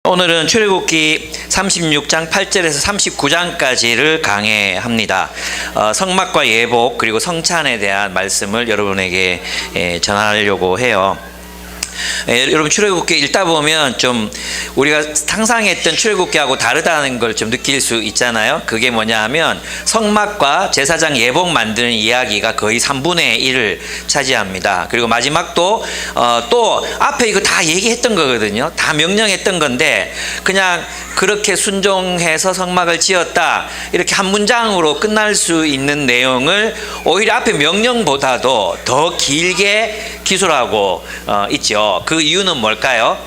오늘은 출애굽기 36장 8절에서 39장까지를 강해합니다. 성막과 예복 그리고 성찬에 대한 말씀을 여러분에게 전하려고 해요. 여러분 출애굽기 읽다 보면 좀 우리가 상상했던 출애굽기하고 다르다는 걸 좀 느낄 수 있잖아요. 그게 뭐냐 하면 성막과 제사장 예복 만드는 이야기가 거의 3분의 1을 차지합니다. 그리고 마지막도 또 앞에 이거 다 얘기했던 거거든요. 다 명령했던 건데 그냥 그렇게 순종해서 성막을 지었다 이렇게 한 문장으로 끝날 수 있는 내용을 오히려 앞에 명령보다도 더 길게 기술하고 있죠. 그 이유는 뭘까요?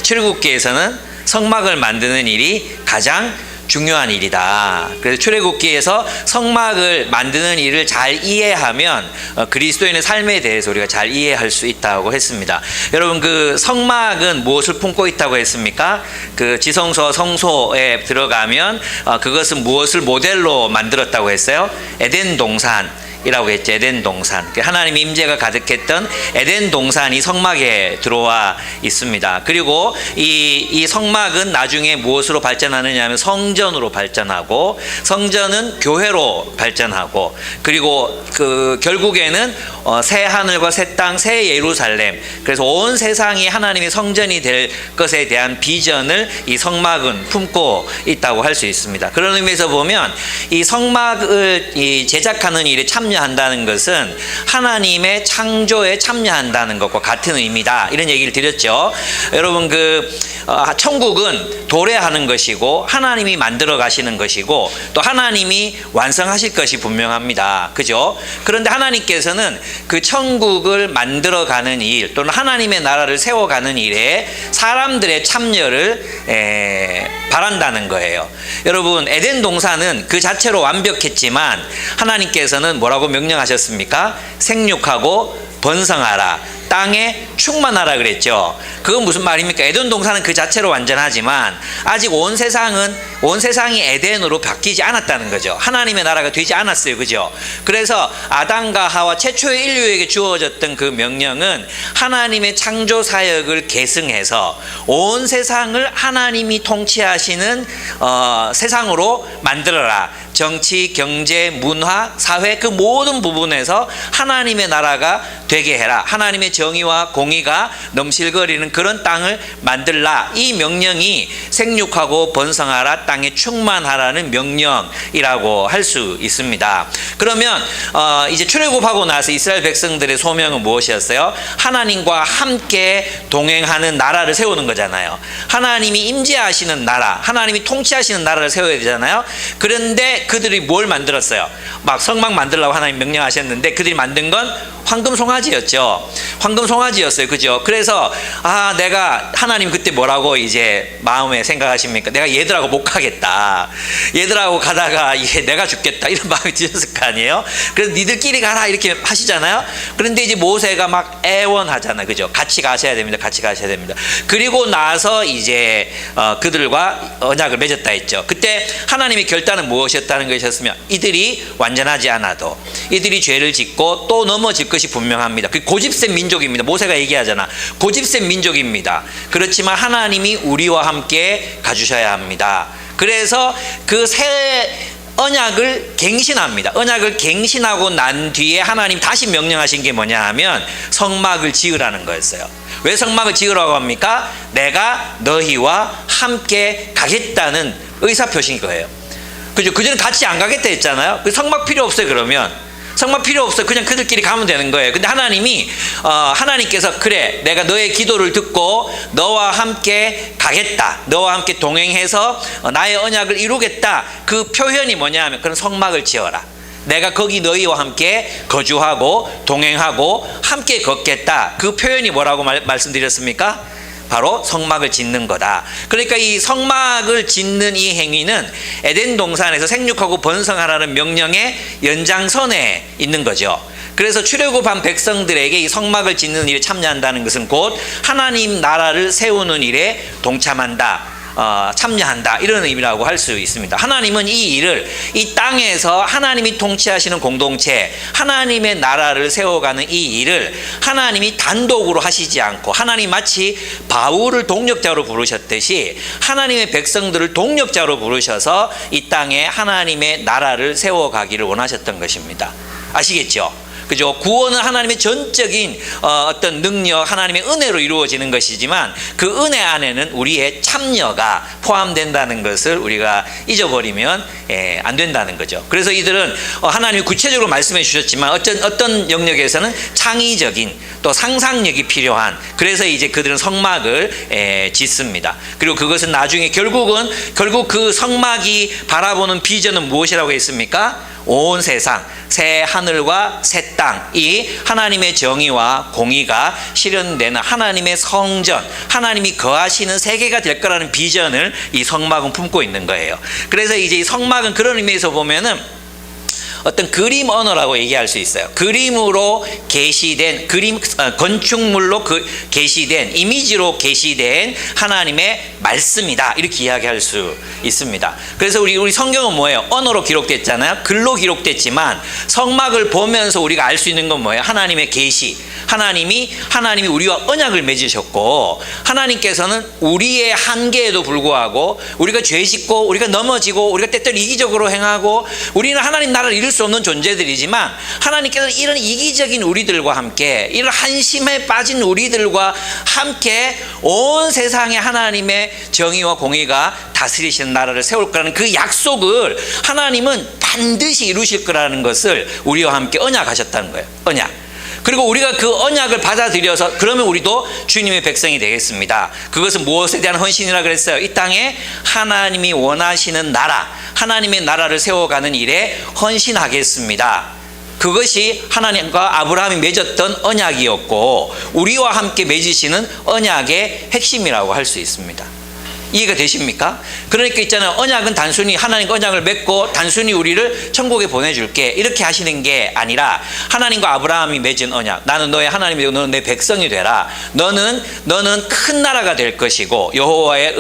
출애굽기에서는 성막을 만드는 일이 가장 중요한 일이다. 그래서 출애굽기에서 성막을 만드는 일을 잘 이해하면 그리스도인의 삶에 대해서 우리가 잘 이해할 수 있다고 했습니다. 여러분 그 성막은 무엇을 품고 있다고 했습니까? 그 지성소 성소에 들어가면 그것은 무엇을 모델로 만들었다고 했어요? 에덴 동산 이라고 했죠. 에덴 동산. 하나님의 임재가 가득했던 에덴 동산이 성막에 들어와 있습니다. 그리고 이 성막은 나중에 무엇으로 발전하느냐 하면 성전으로 발전하고 성전은 교회로 발전하고 그리고 그 결국에는 새 하늘과 새 땅, 새 예루살렘. 그래서 온 세상이 하나님의 성전이 될 것에 대한 비전을 이 성막은 품고 있다고 할 수 있습니다. 그런 의미에서 보면 이 성막을 제작하는 일에 참여한다는 것은 하나님의 창조에 참여한다는 것과 같은 의미다. 이런 얘기를 드렸죠. 여러분 천국은 도래하는 것이고 하나님이 만들어 가시는 것이고 또 하나님이 완성하실 것이 분명합니다. 그죠? 그런데 하나님께서는 그 천국을 만들어 가는 일 또는 하나님의 나라를 세워가는 일에 사람들의 참여를 바란다는 거예요. 여러분 에덴 동산은 그 자체로 완벽했지만 하나님께서는 뭐라고 명령하셨습니까? 생육하고 번성하라. 땅에 충만하라 그랬죠. 그건 무슨 말입니까? 에덴 동산은 그 자체로 완전하지만 아직 온 세상이 에덴으로 바뀌지 않았다는 거죠. 하나님의 나라가 되지 않았어요. 그죠? 그래서 아담과 하와 최초의 인류에게 주어졌던 그 명령은 하나님의 창조 사역을 계승해서 온 세상을 하나님이 통치하시는 세상으로 만들어라. 정치, 경제, 문화, 사회 그 모든 부분에서 하나님의 나라가 되게 해라. 하나님의 정의와 공의가 넘실거리는 그런 땅을 만들라. 이 명령이 생육하고 번성하라, 땅에 충만하라는 명령이라고 할 수 있습니다. 그러면 이제 출애굽하고 나서 이스라엘 백성들의 소명은 무엇이었어요? 하나님과 함께 동행하는 나라를 세우는 거잖아요. 하나님이 임재하시는 나라, 하나님이 통치하시는 나라를 세워야 되잖아요. 그런데 그들이 뭘 만들었어요? 막 성막 만들라고 하나님 명령하셨는데 그들이 만든 건 황금 송아지였죠. 황금 송아지였어요. 그죠? 그래서 내가 하나님 그때 뭐라고 이제 마음에 생각하십니까? 내가 얘들하고 못 가겠다. 얘들하고 가다가 이게 내가 죽겠다. 이런 마음이 드셨을 거 아니에요? 그래서 니들끼리 가라 이렇게 하시잖아요. 그런데 이제 모세가 막 애원하잖아요. 그죠? 같이 가셔야 됩니다. 같이 가셔야 됩니다. 그리고 나서 이제 그들과 언약을 맺었다 했죠. 그때 하나님의 결단은 무엇이었다는 것이었으면 이들이 완전하지 않아도 이들이 죄를 짓고 또 넘어질 것이 분명합니다. 그 고집센 민족입니다. 모세가 얘기하잖아. 고집센 민족입니다. 그렇지만 하나님이 우리와 함께 가주셔야 합니다. 그래서 그 새 언약을 갱신합니다. 언약을 갱신하고 난 뒤에 하나님 다시 명령하신 게 뭐냐 하면 성막을 지으라는 거였어요. 왜 성막을 지으라고 합니까? 내가 너희와 함께 가겠다는 의사표시인 거예요. 그죠? 그전에 같이 안 가겠다 했잖아요. 그 성막 필요 없어요. 그러면 성막 필요 없어요. 그냥 그들끼리 가면 되는 거예요. 근데 하나님께서 그래 내가 너의 기도를 듣고 너와 함께 가겠다. 너와 함께 동행해서 나의 언약을 이루겠다. 그 표현이 뭐냐 하면 그런 성막을 지어라. 내가 거기 너희와 함께 거주하고 동행하고 함께 걷겠다. 그 표현이 뭐라고 말씀드렸습니까? 바로 성막을 짓는 거다. 그러니까 이 성막을 짓는 이 행위는 에덴 동산에서 생육하고 번성하라는 명령의 연장선에 있는 거죠. 그래서 출애굽한 백성들에게 이 성막을 짓는 일에 참여한다는 것은 곧 하나님 나라를 세우는 일에 동참한다. 참여한다 이런 의미라고 할 수 있습니다. 하나님은 이 일을 이 땅에서 하나님이 통치하시는 공동체 하나님의 나라를 세워가는 이 일을 하나님이 단독으로 하시지 않고 하나님 마치 바울을 동력자로 부르셨듯이 하나님의 백성들을 동력자로 부르셔서 이 땅에 하나님의 나라를 세워가기를 원하셨던 것입니다. 아시겠죠? 그죠? 구원은 하나님의 전적인 어떤 능력, 하나님의 은혜로 이루어지는 것이지만 그 은혜 안에는 우리의 참여가 포함된다는 것을 우리가 잊어버리면 안 된다는 거죠. 그래서 이들은 하나님이 구체적으로 말씀해 주셨지만 어떤 영역에서는 창의적인 또 상상력이 필요한, 그래서 이제 그들은 성막을 짓습니다. 그리고 그것은 나중에 결국 그 성막이 바라보는 비전은 무엇이라고 했습니까? 온 세상, 새 하늘과 새 땅이 하나님의 정의와 공의가 실현되는 하나님의 성전, 하나님이 거하시는 세계가 될 거라는 비전을 이 성막은 품고 있는 거예요. 그래서 이제 이 성막은 그런 의미에서 보면은 어떤 그림 언어라고 얘기할 수 있어요. 그림으로 계시된 건축물로 계시된 이미지로 계시된 하나님의 말씀이다 이렇게 이야기할 수 있습니다. 그래서 우리 성경은 뭐예요? 언어로 기록됐잖아요. 글로 기록됐지만 성막을 보면서 우리가 알 수 있는 건 뭐예요? 하나님의 계시. 하나님이 우리와 언약을 맺으셨고 하나님께서는 우리의 한계에도 불구하고 우리가 죄짓고 우리가 넘어지고 우리가 때때로 이기적으로 행하고 우리는 하나님 나라를 이룰 수 없는 존재들이지만 하나님께서는 이런 이기적인 우리들과 함께 이런 한심에 빠진 우리들과 함께 온 세상에 하나님의 정의와 공의가 다스리시는 나라를 세울 거라는 그 약속을 하나님은 반드시 이루실 거라는 것을 우리와 함께 언약하셨다는 거예요. 언약. 그리고 우리가 그 언약을 받아들여서 그러면 우리도 주님의 백성이 되겠습니다. 그것은 무엇에 대한 헌신이라 그랬어요? 이 땅에 하나님이 원하시는 나라, 하나님의 나라를 세워가는 일에 헌신하겠습니다. 그것이 하나님과 아브라함이 맺었던 언약이었고 우리와 함께 맺으시는 언약의 핵심이라고 할 수 있습니다. 이해가 되십니까? 그러니까 있잖아요. 언약은 단순히 하나님과 언약을 맺고 단순히 우리를 천국에 보내줄게 이렇게 하시는 게 아니라 하나님과 아브라함이 맺은 언약, 나는 너의 하나님이고 너는 내 백성이 되라. 너는 큰 나라가 될 것이고 여호와의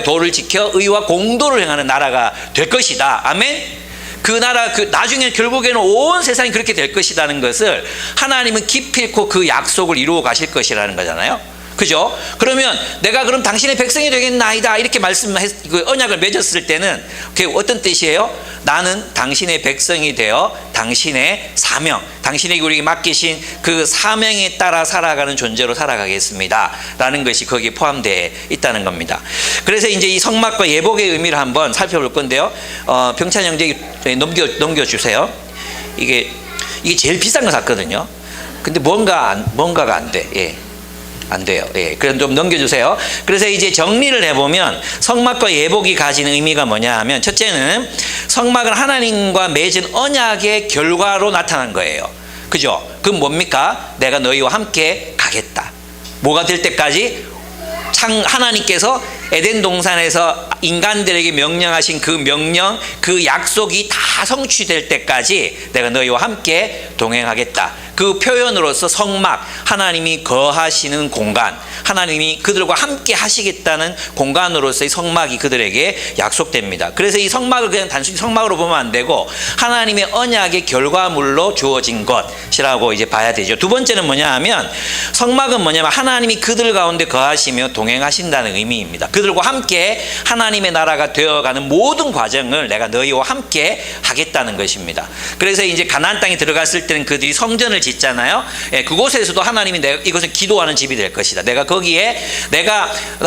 도를 지켜 의와 공도를 행하는 나라가 될 것이다. 아멘. 그 나라 나중에 결국에는 온 세상이 그렇게 될 것이라는 것을 하나님은 기필코 그 약속을 이루어 가실 것이라는 거잖아요. 그죠? 그러면 내가 그럼 당신의 백성이 되겠나이다 이렇게 언약을 맺었을 때는 그게 어떤 뜻이에요? 나는 당신의 백성이 되어 당신의 사명, 당신에게 우리에게 맡기신 그 사명에 따라 살아가는 존재로 살아가겠습니다 라는 것이 거기에 포함되어 있다는 겁니다. 그래서 이제 이 성막과 예복의 의미를 한번 살펴볼 건데요. 병찬 형제 넘겨주세요. 이게 제일 비싼 거 샀거든요. 근데 뭔가가 안 돼. 예. 안 돼요. 예, 그럼 좀 넘겨주세요. 그래서 이제 정리를 해보면 성막과 예복이 가진 의미가 뭐냐 하면 첫째는 성막은 하나님과 맺은 언약의 결과로 나타난 거예요. 그죠? 그건 뭡니까? 내가 너희와 함께 가겠다. 뭐가 될 때까지? 하나님께서 에덴 동산에서 인간들에게 명령하신 그 명령, 그 약속이 다 성취될 때까지 내가 너희와 함께 동행하겠다. 그 표현으로서 성막, 하나님이 거하시는 공간, 하나님이 그들과 함께 하시겠다는 공간으로서의 성막이 그들에게 약속됩니다. 그래서 이 성막을 그냥 단순히 성막으로 보면 안 되고 하나님의 언약의 결과물로 주어진 것이라고 이제 봐야 되죠. 두 번째는 뭐냐 하면 성막은 뭐냐면 하나님이 그들 가운데 거하시며 동행하신다는 의미입니다. 그들과 함께 하나님의 나라가 되어가는 모든 과정을 내가 너희와 함께 하겠다는 것입니다. 그래서 이제 가나안 땅에 들어갔을 때는 그들이 성전을 짓잖아요. 예, 그곳에서도 하나님이 이것은 기도하는 집이 될 것이다. 내가 거기에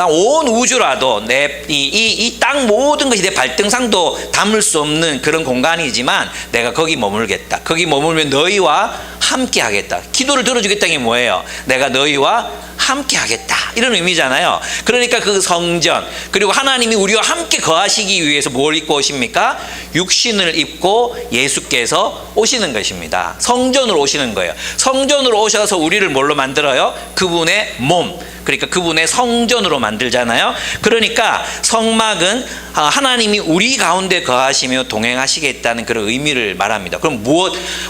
온 우주라도 이 땅 모든 것이 내 발등상도 담을 수 없는 그런 공간이지만 내가 거기 머물겠다. 거기 머물면 너희와 함께 하겠다. 기도를 들어주겠다는 게 뭐예요? 내가 너희와 함께 하겠다 이런 의미잖아요. 그러니까 그 성전, 그리고 하나님이 우리와 함께 거하시기 위해서 뭘 입고 오십니까? 육신을 입고 예수께서 오시는 것입니다. 성전으로 오시는 거예요. 성전으로 오셔서 우리를 뭘로 만들어요? 그분의 몸, 그러니까 그분의 성전으로 만들잖아요. 그러니까 성막은 하나님이 우리 가운데 거하시며 동행하시겠다는 그런 의미를 말합니다. 그럼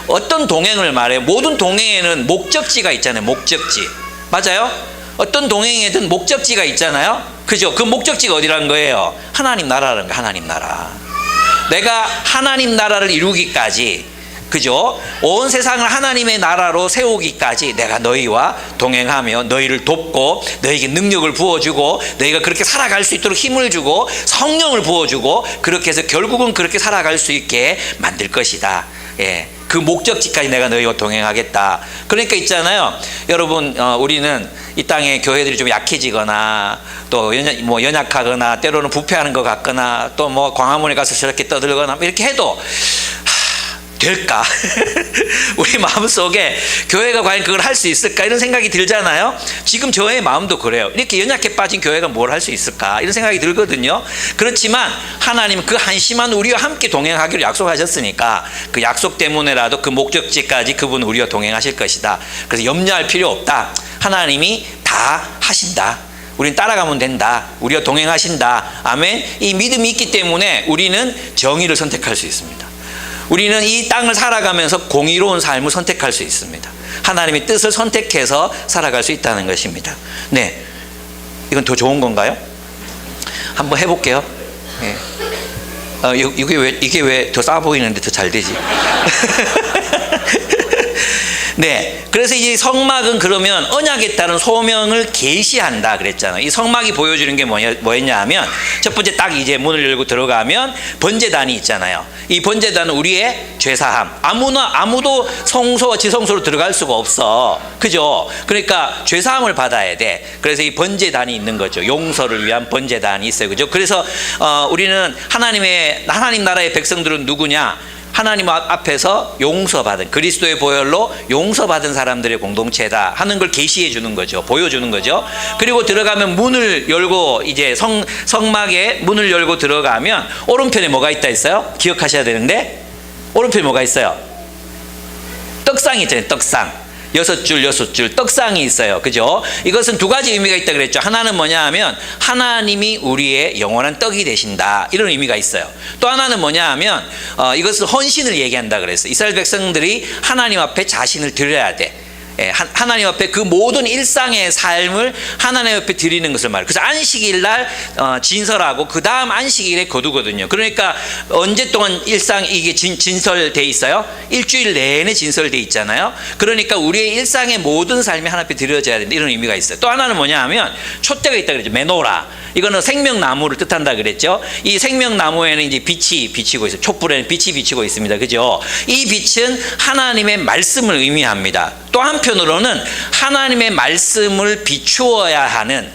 어떤 동행을 말해요? 모든 동행에는 목적지가 있잖아요. 목적지. 맞아요? 어떤 동행에든 목적지가 있잖아요. 그죠? 그 목적지가 어디라는 거예요? 하나님 나라라는 거. 하나님 나라. 내가 하나님 나라를 이루기까지, 그죠? 온 세상을 하나님의 나라로 세우기까지 내가 너희와 동행하며 너희를 돕고 너희에게 능력을 부어주고 너희가 그렇게 살아갈 수 있도록 힘을 주고 성령을 부어주고 그렇게 해서 결국은 그렇게 살아갈 수 있게 만들 것이다. 예, 그 목적지까지 내가 너희와 동행하겠다. 그러니까 있잖아요, 여러분, 우리는 이 땅에 교회들이 좀 약해지거나 또 연약하거나 때로는 부패하는 것 같거나 또 뭐 광화문에 가서 저렇게 떠들거나 이렇게 해도 될까? 우리 마음속에 교회가 과연 그걸 할 수 있을까? 이런 생각이 들잖아요. 지금 저의 마음도 그래요. 이렇게 연약해 빠진 교회가 뭘 할 수 있을까? 이런 생각이 들거든요. 그렇지만 하나님은 그 한심한 우리와 함께 동행하기로 약속하셨으니까 그 약속 때문에라도 그 목적지까지 그분은 우리와 동행하실 것이다. 그래서 염려할 필요 없다. 하나님이 다 하신다. 우리는 따라가면 된다. 우리와 동행하신다. 아멘. 이 믿음이 있기 때문에 우리는 정의를 선택할 수 있습니다. 우리는 이 땅을 살아가면서 공의로운 삶을 선택할 수 있습니다. 하나님의 뜻을 선택해서 살아갈 수 있다는 것입니다. 네, 이건 더 좋은 건가요? 한번 해볼게요. 네. 이게 왜 더 싸 보이는데 더 잘 되지? 네, 그래서 이제 성막은 그러면 언약에 따른 소명을 계시한다 그랬잖아요. 이 성막이 보여주는 게 뭐였냐 하면, 첫 번째 딱 이제 문을 열고 들어가면 번제단이 있잖아요. 이 번제단은 우리의 죄사함. 아무도 성소와 지성소로 들어갈 수가 없어. 그죠? 그러니까 죄사함을 받아야 돼. 그래서 이 번제단이 있는 거죠. 용서를 위한 번제단이 있어요. 그죠? 그래서 우리는 하나님 나라의 백성들은 누구냐? 하나님 앞에서 용서받은, 그리스도의 보혈로 용서받은 사람들의 공동체다 하는 걸 계시해 주는 거죠. 보여주는 거죠. 그리고 들어가면 문을 열고, 이제 성막에 문을 열고 들어가면 오른편에 뭐가 있다 했어요? 기억하셔야 되는데, 오른편에 뭐가 있어요? 떡상이 있잖아요. 떡상. 6줄 떡상이 있어요. 그죠? 이것은 두 가지 의미가 있다 그랬죠. 하나는 뭐냐 하면 하나님이 우리의 영원한 떡이 되신다, 이런 의미가 있어요. 또 하나는 뭐냐 하면 이것은 헌신을 얘기한다 그랬어요. 이스라엘 백성들이 하나님 앞에 자신을 드려야 돼. 하나님 앞에 그 모든 일상의 삶을 하나님 앞에 드리는 것을 말해요. 그래서 안식일 날 진설하고 그 다음 안식일에 거두거든요. 그러니까 언제 동안 일상 이게 진설돼 있어요? 일주일 내내 진설돼 있잖아요. 그러니까 우리의 일상의 모든 삶이 하나님 앞에 드려져야 된다, 이런 의미가 있어요. 또 하나는 뭐냐 하면 촛대가 있다 그랬죠. 메노라. 이거는 생명나무를 뜻한다 그랬죠. 이 생명나무에는 이제 빛이 비치고 있어요. 촛불에는 빛이 비치고 있습니다. 그죠? 이 빛은 하나님의 말씀을 의미합니다. 또 한편으로는 하나님의 말씀을 비추어야 하는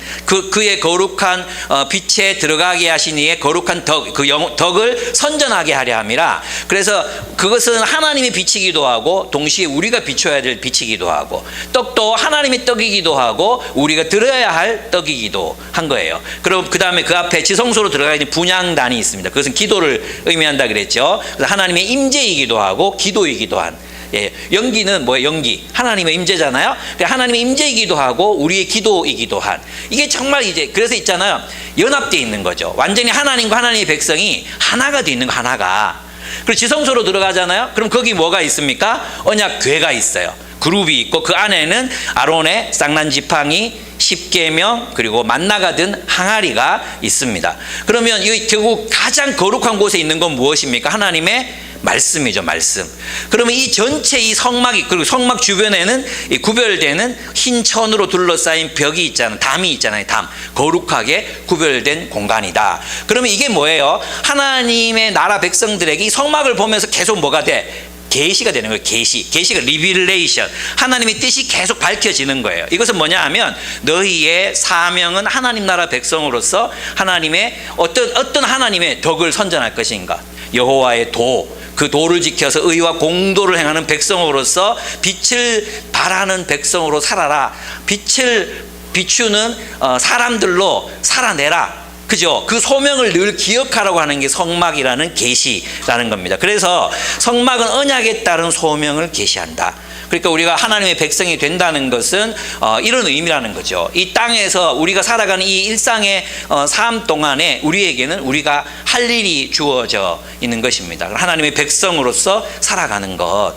그의 거룩한 빛에 들어가게 하신 이의 거룩한 덕, 그 덕을 선전하게 하려 함이라. 그래서 그것은 하나님의 빛이기도 하고 동시에 우리가 비춰야 될 빛이기도 하고, 떡도 하나님의 떡이기도 하고 우리가 들어야 할 떡이기도 한 거예요. 그럼 그 다음에 그 앞에 지성소로 들어가 있는 분향단이 있습니다. 그것은 기도를 의미한다 그랬죠. 그래서 하나님의 임재이기도 하고 기도이기도 한. 예, 연기는 뭐예요? 연기. 하나님의 임재잖아요. 하나님의 임재이기도 하고 우리의 기도이기도 한. 이게 정말 이제 그래서 있잖아요. 연합되어 있는 거죠. 완전히 하나님과 하나님의 백성이 하나가 되어 있는 거, 하나가. 그리고 지성소로 들어가잖아요. 그럼 거기 뭐가 있습니까? 언약궤가 있어요. 그룹이 있고 그 안에는 아론의 쌍난 지팡이, 십계명, 그리고 만나가 든 항아리가 있습니다. 그러면 이 결국 가장 거룩한 곳에 있는 건 무엇입니까? 하나님의 말씀이죠. 말씀. 그러면 이 전체 이 성막이, 그리고 성막 주변에는 이 구별되는 흰 천으로 둘러싸인 벽이 있잖아요. 담이 있잖아요. 담. 거룩하게 구별된 공간이다. 그러면 이게 뭐예요? 하나님의 나라 백성들에게 이 성막을 보면서 계속 뭐가 돼? 계시가 되는 거예요. 계시가 리빌레이션. 하나님의 뜻이 계속 밝혀지는 거예요. 이것은 뭐냐 하면 너희의 사명은 하나님 나라 백성으로서 하나님의 어떤 하나님의 덕을 선전할 것인가. 여호와의 도, 그 도를 지켜서 의와 공도를 행하는 백성으로서 빛을 발하는 백성으로 살아라. 빛을 비추는 사람들로 살아내라. 그죠? 그 소명을 늘 기억하라고 하는 게 성막이라는 계시라는 겁니다. 그래서 성막은 언약에 따른 소명을 계시한다. 그러니까 우리가 하나님의 백성이 된다는 것은 이런 의미라는 거죠. 이 땅에서 우리가 살아가는 이 일상의 삶 동안에 우리에게는 우리가 할 일이 주어져 있는 것입니다. 하나님의 백성으로서 살아가는 것,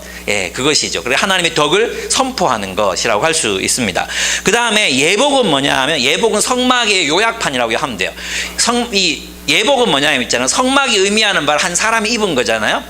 그것이죠. 그리고 하나님의 덕을 선포하는 것이라고 할 수 있습니다. 그 다음에 예복은 뭐냐 하면, 예복은 성막의 요약판이라고 하면 돼요. 이 예복은 뭐냐면 있잖아요. 성막이 의미하는 바를 한 사람이 입은 거잖아요.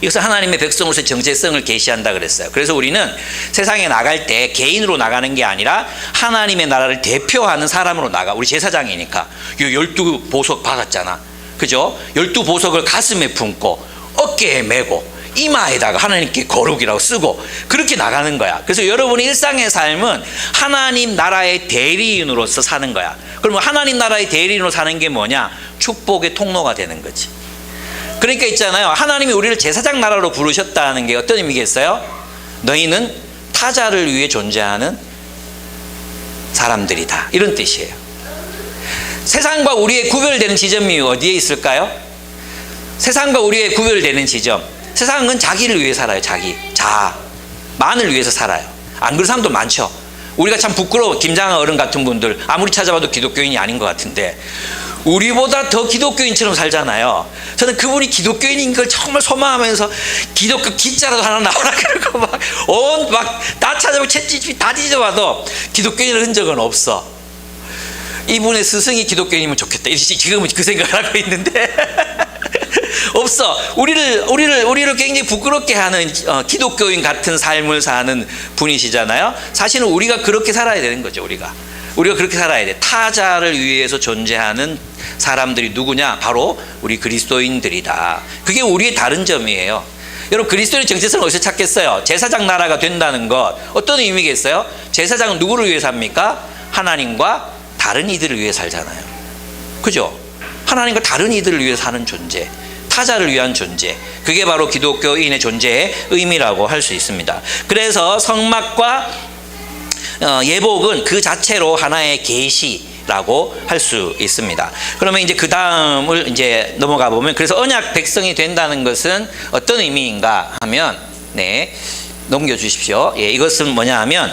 이것은 하나님의 백성으로서의 정체성을 계시한다 그랬어요. 그래서 우리는 세상에 나갈 때 개인으로 나가는 게 아니라 하나님의 나라를 대표하는 사람으로 나가. 우리 제사장이니까 12보석 받았잖아, 그죠? 12보석을 가슴에 품고 어깨에 메고 이마에다가 하나님께 거룩이라고 쓰고 그렇게 나가는 거야. 그래서 여러분의 일상의 삶은 하나님 나라의 대리인으로서 사는 거야. 그러면 하나님 나라의 대리인으로 사는 게 뭐냐? 축복의 통로가 되는 거지. 그러니까 있잖아요, 하나님이 우리를 제사장 나라로 부르셨다는 게 어떤 의미겠어요? 너희는 타자를 위해 존재하는 사람들이다, 이런 뜻이에요. 세상과 우리의 구별되는 지점이 어디에 있을까요? 세상과 우리의 구별되는 지점, 세상은 자기를 위해 살아요. 자아만을 위해서 살아요. 안 그런 사람도 많죠. 우리가 참 부끄러워. 김장하 어른 같은 분들 아무리 찾아봐도 기독교인이 아닌 것 같은데 우리보다 더 기독교인처럼 살잖아요. 저는 그분이 기독교인인 걸 정말 소망하면서 기독교 기자라도 하나 나와라 그러고 막 다 찾아보고 챗GPT 다 뒤져봐도 기독교인의 흔적은 없어. 이분의 스승이 기독교인이면 좋겠다, 지금은 그 생각을 하고 있는데 없어. 우리를 굉장히 부끄럽게 하는 기독교인 같은 삶을 사는 분이시잖아요. 사실은 우리가 그렇게 살아야 되는 거죠. 우리가 그렇게 살아야 돼. 타자를 위해서 존재하는 사람들이 누구냐? 바로 우리 그리스도인들이다. 그게 우리의 다른 점이에요. 여러분, 그리스도의 정체성을 어디서 찾겠어요? 제사장 나라가 된다는 것 어떤 의미겠어요? 제사장은 누구를 위해 삽니까? 하나님과 다른 이들을 위해 살잖아요, 그죠? 하나님과 다른 이들을 위해 사는 존재, 타자를 위한 존재, 그게 바로 기독교인의 존재의 의미라고 할 수 있습니다. 그래서 성막과 예복은 그 자체로 하나의 계시라고 할 수 있습니다. 그러면 이제 그 다음을 이제 넘어가 보면, 그래서 언약 백성이 된다는 것은 어떤 의미인가 하면, 넘겨주십시오. 이것은 뭐냐 하면,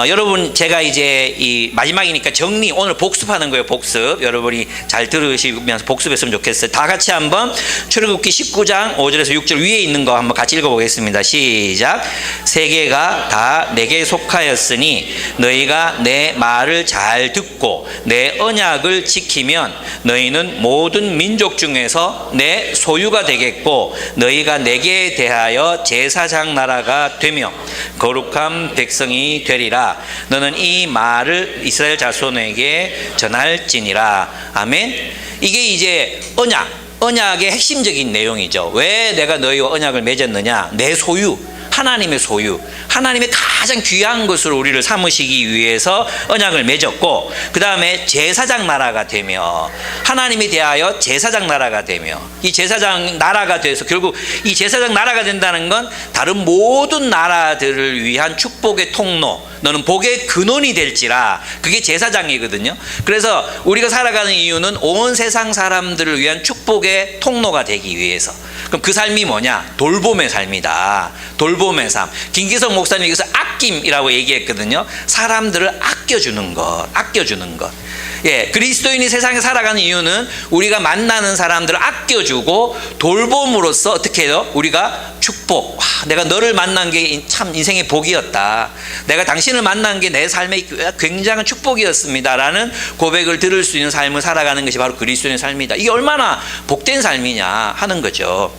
여러분, 제가 이제 이 마지막이니까 정리, 오늘 복습하는 거예요. 복습. 여러분이 잘 들으시면서 복습했으면 좋겠어요. 다 같이 한번 출애굽기 19장 5절에서 6절 위에 있는 거 한번 같이 읽어보겠습니다. 시작. 세계가 다 내게 속하였으니 너희가 내 말을 잘 듣고 내 언약을 지키면 너희는 모든 민족 중에서 내 소유가 되겠고 너희가 내게 대하여 제사장 나라가 되며 거룩한 백성이 되리라. 너는 이 말을 이스라엘 자손에게 전할지니라. 아멘. 이게 이제 언약의 핵심적인 내용이죠. 왜 내가 너희와 언약을 맺었느냐? 내 소유, 하나님의 소유, 하나님의 가장 귀한 것으로 우리를 삼으시기 위해서 언약을 맺었고, 그 다음에 제사장 나라가 되며, 하나님에 대하여 제사장 나라가 되며, 이 제사장 나라가 돼서 결국 이 제사장 나라가 된다는 건 다른 모든 나라들을 위한 축복의 통로, 너는 복의 근원이 될지라. 그게 제사장이거든요. 그래서 우리가 살아가는 이유는 온 세상 사람들을 위한 축복의 통로가 되기 위해서. 그럼 그 삶이 뭐냐? 돌봄의 삶이다. 돌봄의 삶. 김기성 목사님이 이것을 아낌이라고 얘기했거든요. 사람들을 아껴주는 것. 그리스도인이 세상에 살아가는 이유는 우리가 만나는 사람들을 아껴주고 돌봄으로써 어떻게 해요? 우리가 축복. 내가 너를 만난 게 참 인생의 복이었다. 내가 당신을 만난 게 내 삶의 굉장한 축복이었습니다라는 고백을 들을 수 있는 삶을 살아가는 것이 바로 그리스도인의 삶이다. 이게 얼마나 복된 삶이냐 하는 거죠.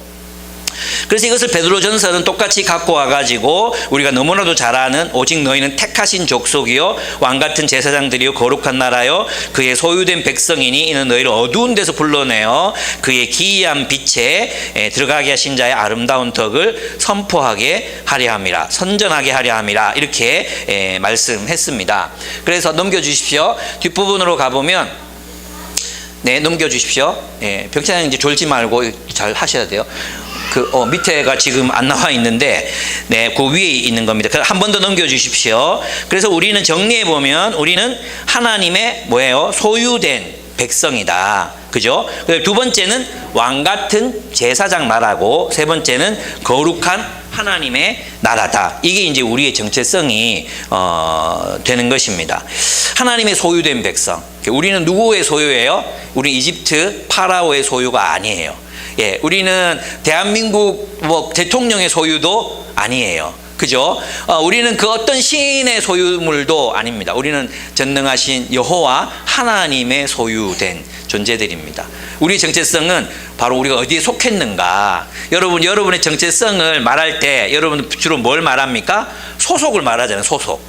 그래서 이것을 베드로전서는 똑같이 갖고 와가지고 우리가 너무나도 잘 아는 오직 너희는 택하신 족속이요 왕같은 제사장들이요 거룩한 나라요 그의 소유된 백성이니 이는 너희를 어두운 데서 불러내어 그의 기이한 빛에 들어가게 하신 자의 아름다운 덕을 선포하게 하려 함이라, 선전하게 하려 함이라, 이렇게 말씀했습니다. 그래서 넘겨주십시오. 뒷부분으로 가보면 넘겨주십시오. 병찬님 이제 졸지 말고 잘 하셔야 돼요. 밑에가 지금 안 나와 있는데, 그 위에 있는 겁니다. 한 번 더 넘겨주십시오. 그래서 우리는 정리해 보면, 우리는 하나님의 소유된 백성이다. 그죠? 두 번째는 왕 같은 제사장 나라고, 세 번째는 거룩한 하나님의 나라다. 이게 이제 우리의 정체성이 되는 것입니다. 하나님의 소유된 백성. 우리는 누구의 소유예요? 우리 이집트 파라오의 소유가 아니에요. 예, 우리는 대한민국 대통령의 소유도 아니에요. 그죠? 우리는 그 어떤 시인의 소유물도 아닙니다. 우리는 전능하신 여호와 하나님의 소유된 존재들입니다. 우리 정체성은 바로 우리가 어디에 속했는가. 여러분의 정체성을 말할 때 여러분 주로 뭘 말합니까? 소속을 말하잖아요. 소속.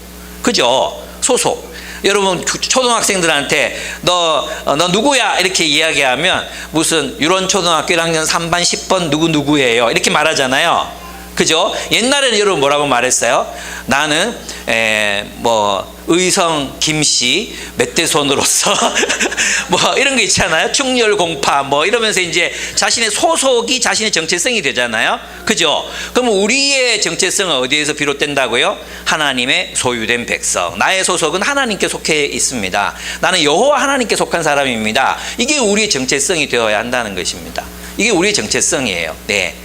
그죠? 소속. 여러분 초등학생들한테 너 누구야? 이렇게 이야기하면 무슨 유런초등학교 1학년 3반 10번 누구예요? 이렇게 말하잖아요. 그죠? 옛날에는 여러분 뭐라고 말했어요? 나는 의성 김씨 멧돼손으로서 뭐 이런 거 있잖아요. 충렬공파 뭐 이러면서 이제 자신의 소속이 자신의 정체성이 되잖아요. 그죠? 그럼 우리의 정체성은 어디에서 비롯된다고요? 하나님의 소유된 백성. 나의 소속은 하나님께 속해 있습니다. 나는 여호와 하나님께 속한 사람입니다. 이게 우리의 정체성이 되어야 한다는 것입니다. 이게 우리의 정체성이에요. 네.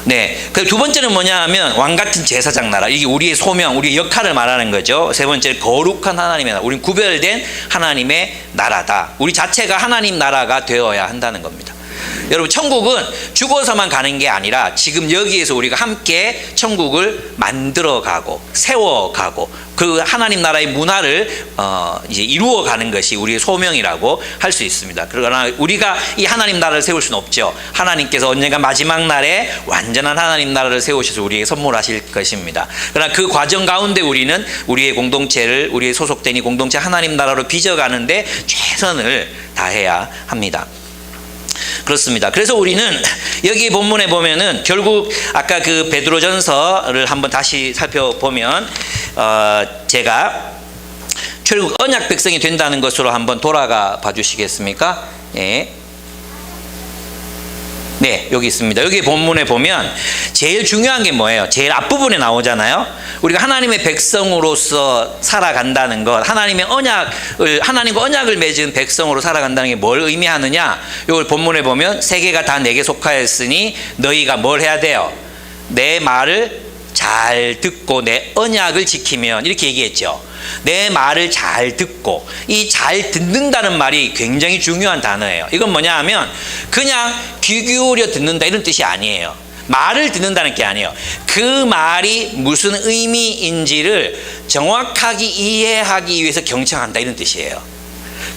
네. 그 두 번째는 뭐냐 하면 왕같은 제사장 나라. 이게 우리의 소명, 우리의 역할을 말하는 거죠. 세 번째는 거룩한 하나님의 나라. 우리는 구별된 하나님의 나라다. 우리 자체가 하나님 나라가 되어야 한다는 겁니다. 여러분 천국은 죽어서만 가는 게 아니라 지금 여기에서 우리가 함께 천국을 만들어가고 세워가고 그 하나님 나라의 문화를 이제 이루어가는 것이 우리의 소명이라고 할 수 있습니다. 그러나 우리가 이 하나님 나라를 세울 수는 없죠. 하나님께서 언젠가 마지막 날에 완전한 하나님 나라를 세우셔서 우리에게 선물하실 것입니다. 그러나 그 과정 가운데 우리는 우리의 공동체를 우리의 소속된 이 공동체 하나님 나라로 빚어가는데 최선을 다해야 합니다. 그렇습니다. 그래서 우리는 여기 본문에 보면은 결국 아까 그 베드로전서를 한번 다시 살펴보면 제가 결국 언약 백성이 된다는 것으로 한번 돌아가 봐 주시겠습니까? 예. 네, 여기 있습니다. 여기 본문에 보면 제일 중요한 게 뭐예요? 제일 앞부분에 나오잖아요. 우리가 하나님의 백성으로서 살아간다는 것, 하나님과 언약을 맺은 백성으로 살아간다는 게 뭘 의미하느냐? 이걸 본문에 보면 세계가 다 내게 속하였으니 너희가 뭘 해야 돼요? 내 말을 잘 듣고 내 언약을 지키면, 이렇게 얘기했죠. 내 말을 잘 듣고, 이 잘 듣는다는 말이 굉장히 중요한 단어예요. 이건 뭐냐 하면 그냥 귀 기울여 듣는다 이런 뜻이 아니에요. 말을 듣는다는 게 아니에요. 그 말이 무슨 의미인지를 정확하게 이해하기 위해서 경청한다 이런 뜻이에요.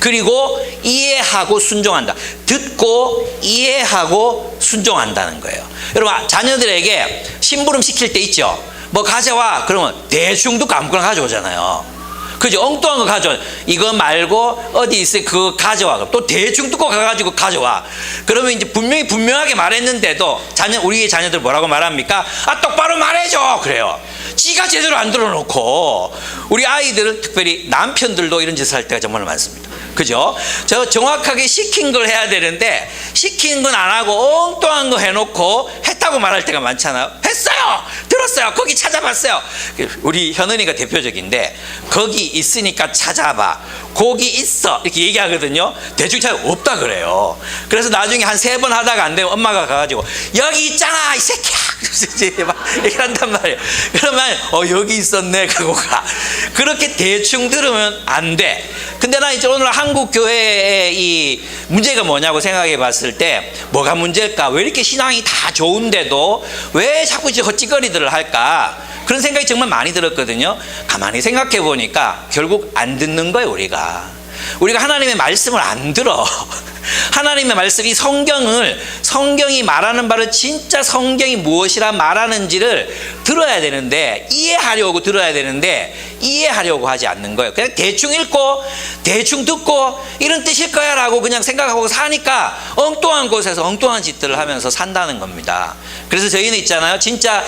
그리고 이해하고 순종한다. 듣고 이해하고 순종한다는 거예요. 여러분 자녀들에게 심부름 시킬 때 있죠. 뭐 가져와 그러면 대충 듣고 아무거나 가져오잖아요. 그죠? 엉뚱한 거 가져와. 이거 말고 어디 있어요? 그거 가져와. 또 대충 듣고 가가지고 가져와. 그러면 이제 분명하게 말했는데도 우리의 자녀들 뭐라고 말합니까? 똑바로 말해줘. 그래요. 지가 제대로 안 들어놓고. 우리 아이들은 특별히 남편들도 이런 짓을 할 때가 정말 많습니다. 그죠? 저 정확하게 시킨 걸 해야 되는데 시킨 건 안 하고 엉뚱한 거 해놓고 했다고 말할 때가 많잖아요. 했어요. 들었어요. 거기 찾아봤어요. 우리 현은이가 대표적인데 거기 있으니까 찾아봐. 거기 있어. 이렇게 얘기하거든요. 대충 찾아 없다 그래요. 그래서 나중에 한 3번 하다가 안 되면 엄마가 가가지고 여기 있잖아 이 새끼야. 막 이렇게 한단 말이에요. 그러면 여기 있었네 그거가. 그렇게 대충 들으면 안 돼. 근데 나 이제 오늘 한국 교회의 이 문제가 뭐냐고 생각해 봤을 때 뭐가 문제일까? 왜 이렇게 신앙이 다 좋은데도 왜 자꾸 이제 헛짓거리들을 할까? 그런 생각이 정말 많이 들었거든요. 가만히 생각해 보니까 결국 안 듣는 거예요. 우리가 하나님의 말씀을 안 들어. 하나님의 말씀, 이 성경이 말하는 바를 진짜 성경이 무엇이라 말하는지를 들어야 되는데, 이해하려고 들어야 되는데 이해하려고 하지 않는 거예요. 그냥 대충 읽고 대충 듣고 이런 뜻일 거야 라고 그냥 생각하고 사니까 엉뚱한 곳에서 엉뚱한 짓들을 하면서 산다는 겁니다. 그래서 저희는 있잖아요. 진짜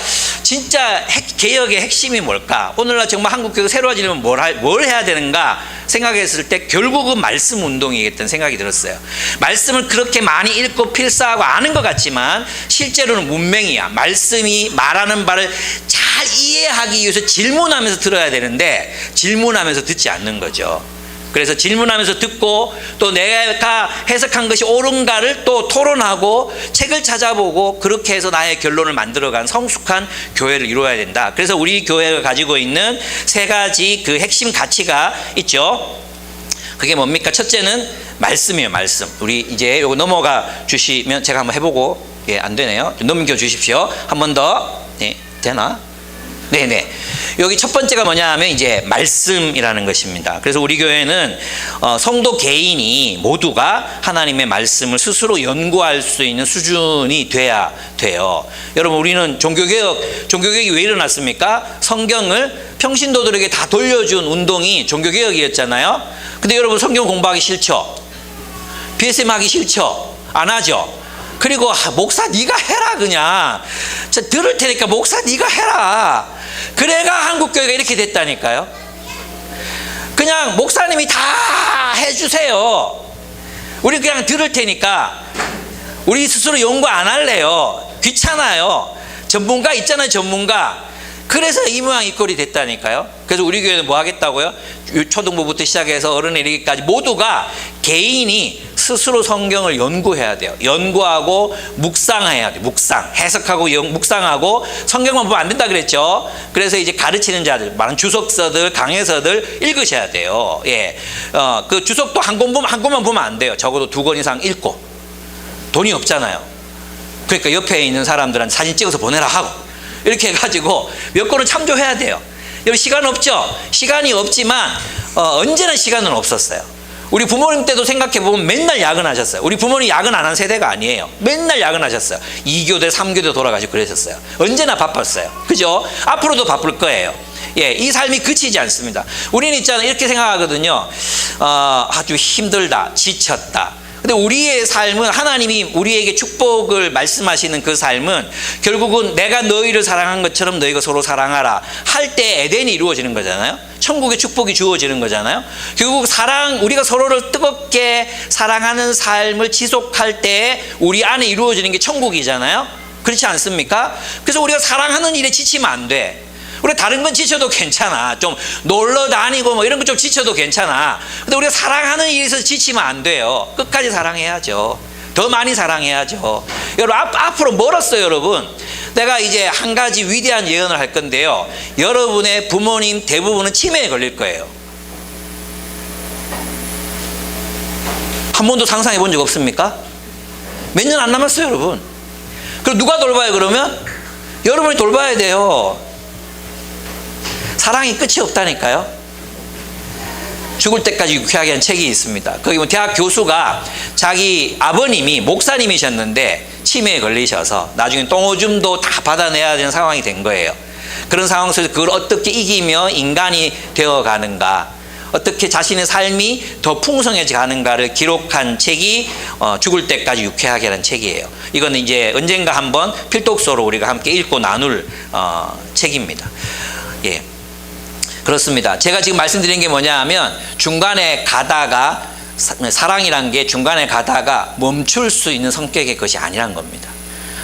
개혁의 핵심이 뭘까? 오늘날 정말 한국교회가 새로워지려면 뭘 해야 되는가 생각했을 때 결국은 말씀 운동이겠다는 생각이 들었어요. 말씀을 그렇게 많이 읽고 필사하고 아는 것 같지만 실제로는 문맹이야. 말씀이 말하는 바를 잘 이해하기 위해서 질문하면서 들어야 되는데 질문하면서 듣지 않는 거죠. 그래서 질문하면서 듣고 또 내가 해석한 것이 옳은가를 또 토론하고 책을 찾아보고 그렇게 해서 나의 결론을 만들어간 성숙한 교회를 이루어야 된다. 그래서 우리 교회가 가지고 있는 세 가지 그 핵심 가치가 있죠. 그게 뭡니까? 첫째는 말씀이에요. 말씀. 우리 이제 요거 넘어가 주시면 제가 한번 해보고, 예, 안 되네요. 넘겨 주십시오. 한 번 더. 네, 되나? 네네. 여기 첫 번째가 뭐냐 하면 이제 말씀이라는 것입니다. 그래서 우리 교회는 성도 개인이 모두가 하나님의 말씀을 스스로 연구할 수 있는 수준이 돼야 돼요. 여러분, 우리는 종교개혁이 왜 일어났습니까? 성경을 평신도들에게 다 돌려준 운동이 종교개혁이었잖아요. 근데 여러분, 성경 공부하기 싫죠? BSM 하기 싫죠? 안 하죠? 그리고 목사 네가 해라, 그냥 저 들을 테니까 목사 네가 해라. 그래가 한국교회가 이렇게 됐다니까요. 그냥 목사님이 다 해주세요. 우리 그냥 들을 테니까 우리 스스로 연구 안 할래요. 귀찮아요. 전문가 있잖아요, 전문가. 그래서 이 모양 이 꼴이 됐다니까요. 그래서 우리 교회는 뭐 하겠다고요? 초등부부터 시작해서 어른에 이르기까지 모두가 개인이 스스로 성경을 연구해야 돼요. 연구하고 묵상해야 돼요. 묵상, 해석하고 묵상하고. 성경만 보면 안 된다 그랬죠. 그래서 이제 가르치는 자들, 많은 주석서들, 강해서들 읽으셔야 돼요. 예, 그 주석도 한 권만 보면 안 돼요. 적어도 2권 이상 읽고. 돈이 없잖아요. 그러니까 옆에 있는 사람들한테 사진 찍어서 보내라 하고. 이렇게 해가지고 몇 권을 참조해야 돼요. 여러분, 시간 없죠? 시간이 없지만 언제나 시간은 없었어요. 우리 부모님 때도 생각해보면 맨날 야근하셨어요. 우리 부모님 야근 안 한 세대가 아니에요. 맨날 야근하셨어요. 2교대 3교대 돌아가시고 그러셨어요. 언제나 바빴어요. 그죠? 앞으로도 바쁠 거예요. 예, 이 삶이 그치지 않습니다. 우리는 있잖아요, 이렇게 생각하거든요. 아주 힘들다, 지쳤다. 근데 우리의 삶은, 하나님이 우리에게 축복을 말씀하시는 그 삶은 결국은 내가 너희를 사랑한 것처럼 너희가 서로 사랑하라 할 때 에덴이 이루어지는 거잖아요. 천국의 축복이 주어지는 거잖아요. 결국 우리가 서로를 뜨겁게 사랑하는 삶을 지속할 때 우리 안에 이루어지는 게 천국이잖아요. 그렇지 않습니까? 그래서 우리가 사랑하는 일에 지치면 안 돼. 우리 다른 건 지쳐도 괜찮아. 좀 놀러 다니고 뭐 이런 거 좀 지쳐도 괜찮아. 근데 우리가 사랑하는 일에서 지치면 안 돼요. 끝까지 사랑해야죠. 더 많이 사랑해야죠. 여러분, 앞으로 멀었어요, 여러분. 내가 이제 한 가지 위대한 예언을 할 건데요. 여러분의 부모님 대부분은 치매에 걸릴 거예요. 한 번도 상상해 본 적 없습니까? 몇 년 안 남았어요, 여러분. 그럼 누가 돌봐요, 그러면? 여러분이 돌봐야 돼요. 사랑이 끝이 없다니까요. 죽을 때까지 유쾌하게 한 책이 있습니다. 거기 뭐 대학 교수가 자기 아버님이 목사님이셨는데 치매에 걸리셔서 나중에 똥오줌도 다 받아내야 되는 상황이 된 거예요. 그런 상황 속에서 그걸 어떻게 이기며 인간이 되어가는가, 어떻게 자신의 삶이 더 풍성해져 가는가를 기록한 책이 죽을 때까지 유쾌하게 하는 책이에요. 이거는 이제 언젠가 한번 필독서로 우리가 함께 읽고 나눌 책입니다. 예. 그렇습니다. 제가 지금 말씀드린 게 뭐냐 하면, 중간에 가다가, 사랑이란 게 중간에 가다가 멈출 수 있는 성격의 것이 아니란 겁니다.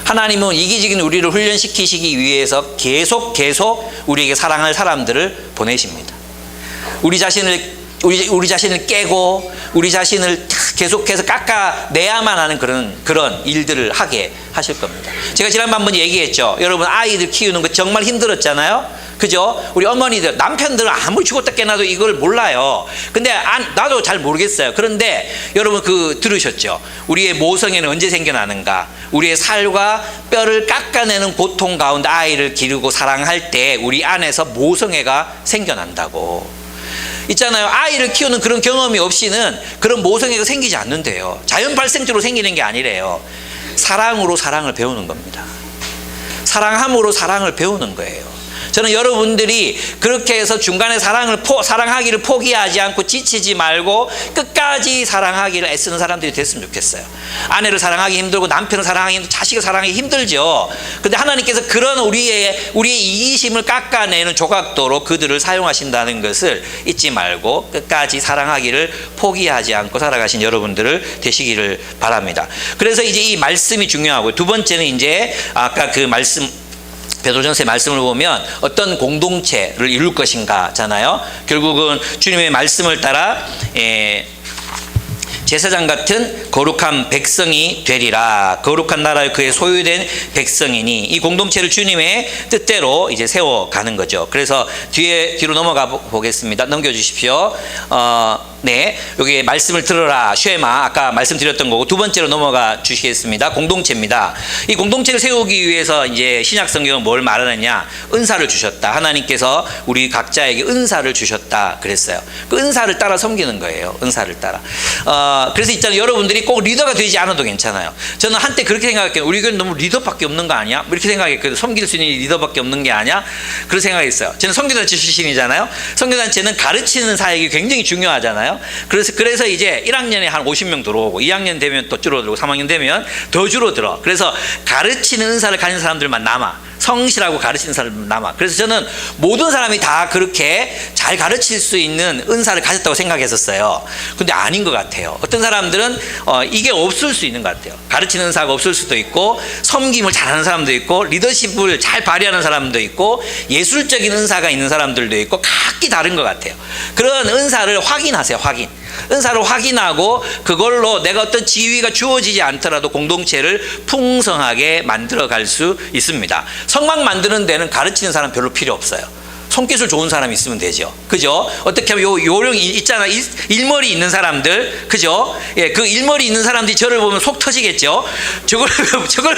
하나님은 이기적인 우리를 훈련시키시기 위해서 계속 우리에게 사랑할 사람들을 보내십니다. 우리 자신을 깨고 우리 자신을 계속해서 깎아내야만 하는 그런 일들을 하게 하실 겁니다. 제가 지난번 한번 얘기했죠. 여러분, 아이들 키우는 거 정말 힘들었잖아요. 그죠? 우리 어머니들, 남편들은 아무리 죽었다 깨나도 이걸 몰라요. 근데 나도 잘 모르겠어요. 그런데 여러분, 들으셨죠? 우리의 모성애는 언제 생겨나는가? 우리의 살과 뼈를 깎아내는 고통 가운데 아이를 기르고 사랑할 때 우리 안에서 모성애가 생겨난다고. 있잖아요. 아이를 키우는 그런 경험이 없이는 그런 모성애가 생기지 않는데요. 자연 발생적으로 생기는 게 아니래요. 사랑으로 사랑을 배우는 겁니다. 사랑함으로 사랑을 배우는 거예요. 저는 여러분들이 그렇게 해서 중간에 사랑하기를 포기하지 않고 지치지 말고 끝까지 사랑하기를 애쓰는 사람들이 됐으면 좋겠어요. 아내를 사랑하기 힘들고 남편을 사랑하기 힘들고 자식을 사랑하기 힘들죠. 근데 하나님께서 그런 우리의 이기심을 깎아내는 조각도로 그들을 사용하신다는 것을 잊지 말고 끝까지 사랑하기를 포기하지 않고 살아가신 여러분들을 되시기를 바랍니다. 그래서 이제 이 말씀이 중요하고, 두 번째는 이제 아까 그 말씀 베드로전서의 말씀을 보면 어떤 공동체를 이룰 것인가잖아요. 결국은 주님의 말씀을 따라 제사장 같은 거룩한 백성이 되리라. 거룩한 나라의 그의 소유된 백성이니, 이 공동체를 주님의 뜻대로 이제 세워가는 거죠. 그래서 뒤로 넘어가 보겠습니다. 넘겨주십시오. 네, 여기 말씀을 들어라 쉐마, 아까 말씀드렸던 거고, 두 번째로 넘어가 주시겠습니다. 공동체입니다. 이 공동체를 세우기 위해서 이제 신약 성경은 뭘 말하느냐? 은사를 주셨다. 하나님께서 우리 각자에게 은사를 주셨다 그랬어요. 그 은사를 따라 섬기는 거예요. 은사를 따라. 그래서 있잖아요, 여러분들이 꼭 리더가 되지 않아도 괜찮아요. 저는 한때 그렇게 생각했거든요. 우리 교회는 너무 리더밖에 없는 거 아니야? 이렇게 생각했거든요. 섬길 수 있는 리더밖에 없는 게 아니야? 그런 생각했어요. 저는 선교단체 출신이잖아요. 선교단체는 가르치는 사역이 굉장히 중요하잖아요. 그래서 이제 1학년에 한 50명 들어오고, 2학년 되면 또 줄어들고, 3학년 되면 더 줄어들어. 그래서 가르치는 은사를 가진 사람들만 남아. 성실하고 가르치는 사람만 남아. 그래서 저는 모든 사람이 다 그렇게 잘 가르칠 수 있는 은사를 가졌다고 생각했었어요. 근데 아닌 것 같아요. 어떤 사람들은 이게 없을 수 있는 것 같아요. 가르치는 은사가 없을 수도 있고, 섬김을 잘하는 사람도 있고, 리더십을 잘 발휘하는 사람도 있고, 예술적인 은사가 있는 사람들도 있고, 각기 다른 것 같아요. 그런 은사를 확인하세요. 확인. 은사를 확인하고 그걸로 내가 어떤 지위가 주어지지 않더라도 공동체를 풍성하게 만들어 갈 수 있습니다. 성막 만드는 데는 가르치는 사람 별로 필요 없어요. 손기술 좋은 사람이 있으면 되죠. 그죠? 어떻게 하면 요령 있잖아. 일머리 있는 사람들. 그죠? 예, 그 일머리 있는 사람들이 저를 보면 속 터지겠죠? 저걸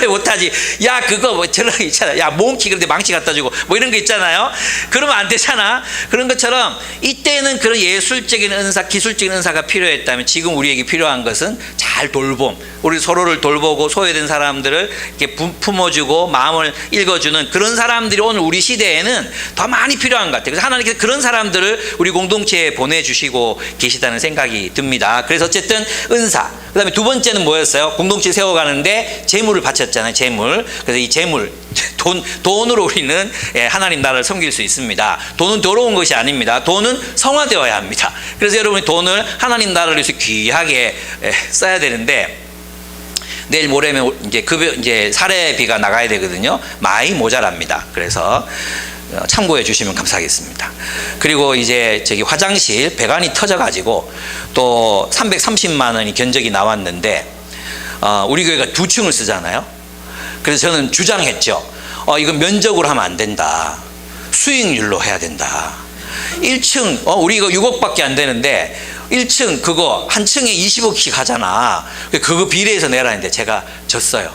왜 못하지? 야, 그거 뭐 저런 거 있잖아. 야, 몽키 그런데 망치 갖다 주고 뭐 이런 거 있잖아요. 그러면 안 되잖아. 그런 것처럼 이때는 그런 예술적인 은사, 기술적인 은사가 필요했다면, 지금 우리에게 필요한 것은 잘 돌봄. 우리 서로를 돌보고 소외된 사람들을 이렇게 품어주고 마음을 읽어주는 그런 사람들이 오늘 우리 시대에는 더 많이 필요한 것 같아요. 그래서 하나님께서 그런 사람들을 우리 공동체에 보내주시고 계시다는 생각이 듭니다. 그래서 어쨌든 은사. 그 다음에 두 번째는 뭐였어요? 공동체 세워가는데 재물을 바쳤잖아요. 재물. 그래서 이 재물, 돈으로 우리는 하나님 나라를 섬길 수 있습니다. 돈은 더러운 것이 아닙니다. 돈은 성화되어야 합니다. 그래서 여러분이 돈을 하나님 나라를 위해서 귀하게 써야 되는데, 내일 모레면 이제 사례비가 나가야 되거든요. 많이 모자랍니다. 그래서 참고해 주시면 감사하겠습니다. 그리고 이제 저기 화장실 배관이 터져가지고 또 330만 원이 견적이 나왔는데, 우리 교회가 2층을 쓰잖아요. 그래서 저는 주장했죠. 이건 면적으로 하면 안 된다. 수익률로 해야 된다. 1층, 우리 이거 6억밖에 안 되는데 1층 그거 한 층에 20억씩 하잖아. 그거 비례해서 내라는데 제가 졌어요.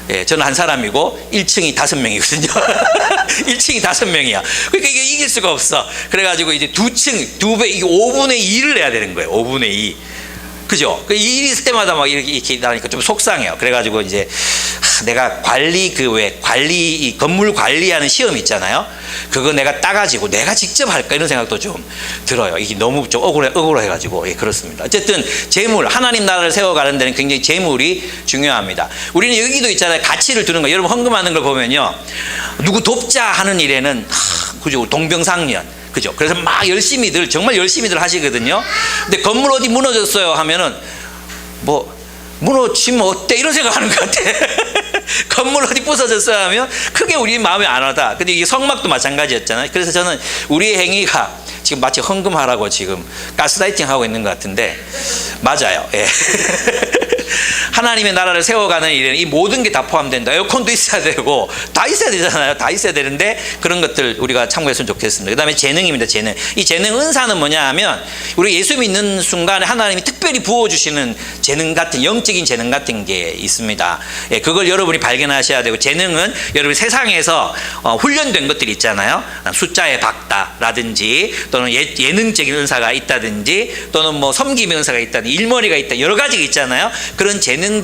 예, 저는 한 사람이고 1층이 5명이거든요. 1층이 5명이야. 그러니까 이게 이길 수가 없어. 그래가지고 이제 2층, 2배, 이게 5분의 2를 내야 되는 거예요. 5분의 2. 그죠? 그 일이 있을 때마다 막 이렇게 나니까 좀 속상해요. 그래가지고 이제 내가 건물 관리하는 시험 있잖아요. 그거 내가 따가지고 내가 직접 할까 이런 생각도 좀 들어요. 이게 너무 좀 억울해가지고. 예, 그렇습니다. 어쨌든 재물, 하나님 나라를 세워가는 데는 굉장히 재물이 중요합니다. 우리는 여기도 있잖아요. 가치를 두는 거. 여러분 헌금하는 걸 보면요, 누구 돕자 하는 일에는 그죠, 동병상련. 그죠? 그래서 막 정말 열심히들 하시거든요. 근데 건물 어디 무너졌어요 하면은 뭐 무너지면 어때? 이런 생각하는 것 같아. 건물 어디 부서졌어요 하면 크게 우리 마음에 안 와다. 근데 이게 성막도 마찬가지였잖아요. 그래서 저는 우리의 행위가 지금 마치 헌금하라고 지금 가스라이팅 하고 있는 것 같은데, 맞아요. 예. 하나님의 나라를 세워가는 일에는 이 모든 게 다 포함된다. 에어컨도 있어야 되고 다 있어야 되잖아요. 다 있어야 되는데 그런 것들 우리가 참고했으면 좋겠습니다. 그 다음에 재능입니다. 재능. 이 재능 은사는 뭐냐 하면, 우리 예수 믿는 순간에 하나님이 특별히 부어주시는 재능 같은, 영적인 재능 같은 게 있습니다. 예, 그걸 여러분이 발견하셔야 되고, 재능은 여러분 세상에서 훈련된 것들이 있잖아요. 숫자에 박다라든지, 또는 예능적인 은사가 있다든지, 또는 뭐 섬김의 은사가 있다든지, 일머리가 있다, 여러 가지가 있잖아요. 그런 재능들을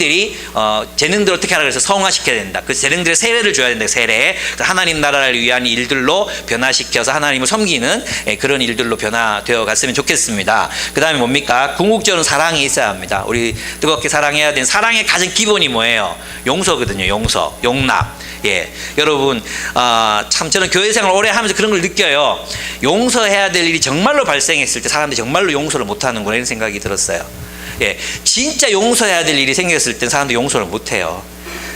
어떻게 하라 그래서 성화시켜야 된다. 그 재능들의 세례를 줘야 된다. 세례. 하나님 나라를 위한 일들로 변화시켜서 하나님을 섬기는 그런 일들로 변화되어 갔으면 좋겠습니다. 그 다음에 뭡니까? 궁극적으로 사랑이 있어야 합니다. 우리 뜨겁게 사랑해야 되는, 사랑의 가장 기본이 뭐예요? 용서거든요. 용서, 용납. 예, 여러분, 참 저는 교회 생활 오래 하면서 그런 걸 느껴요. 용서해야 될 일이 정말로 발생했을 때 사람들이 정말로 용서를 못하는구나, 이런 생각이 들었어요. 예, 진짜 용서해야 될 일이 생겼을 때 사람들이 용서를 못해요.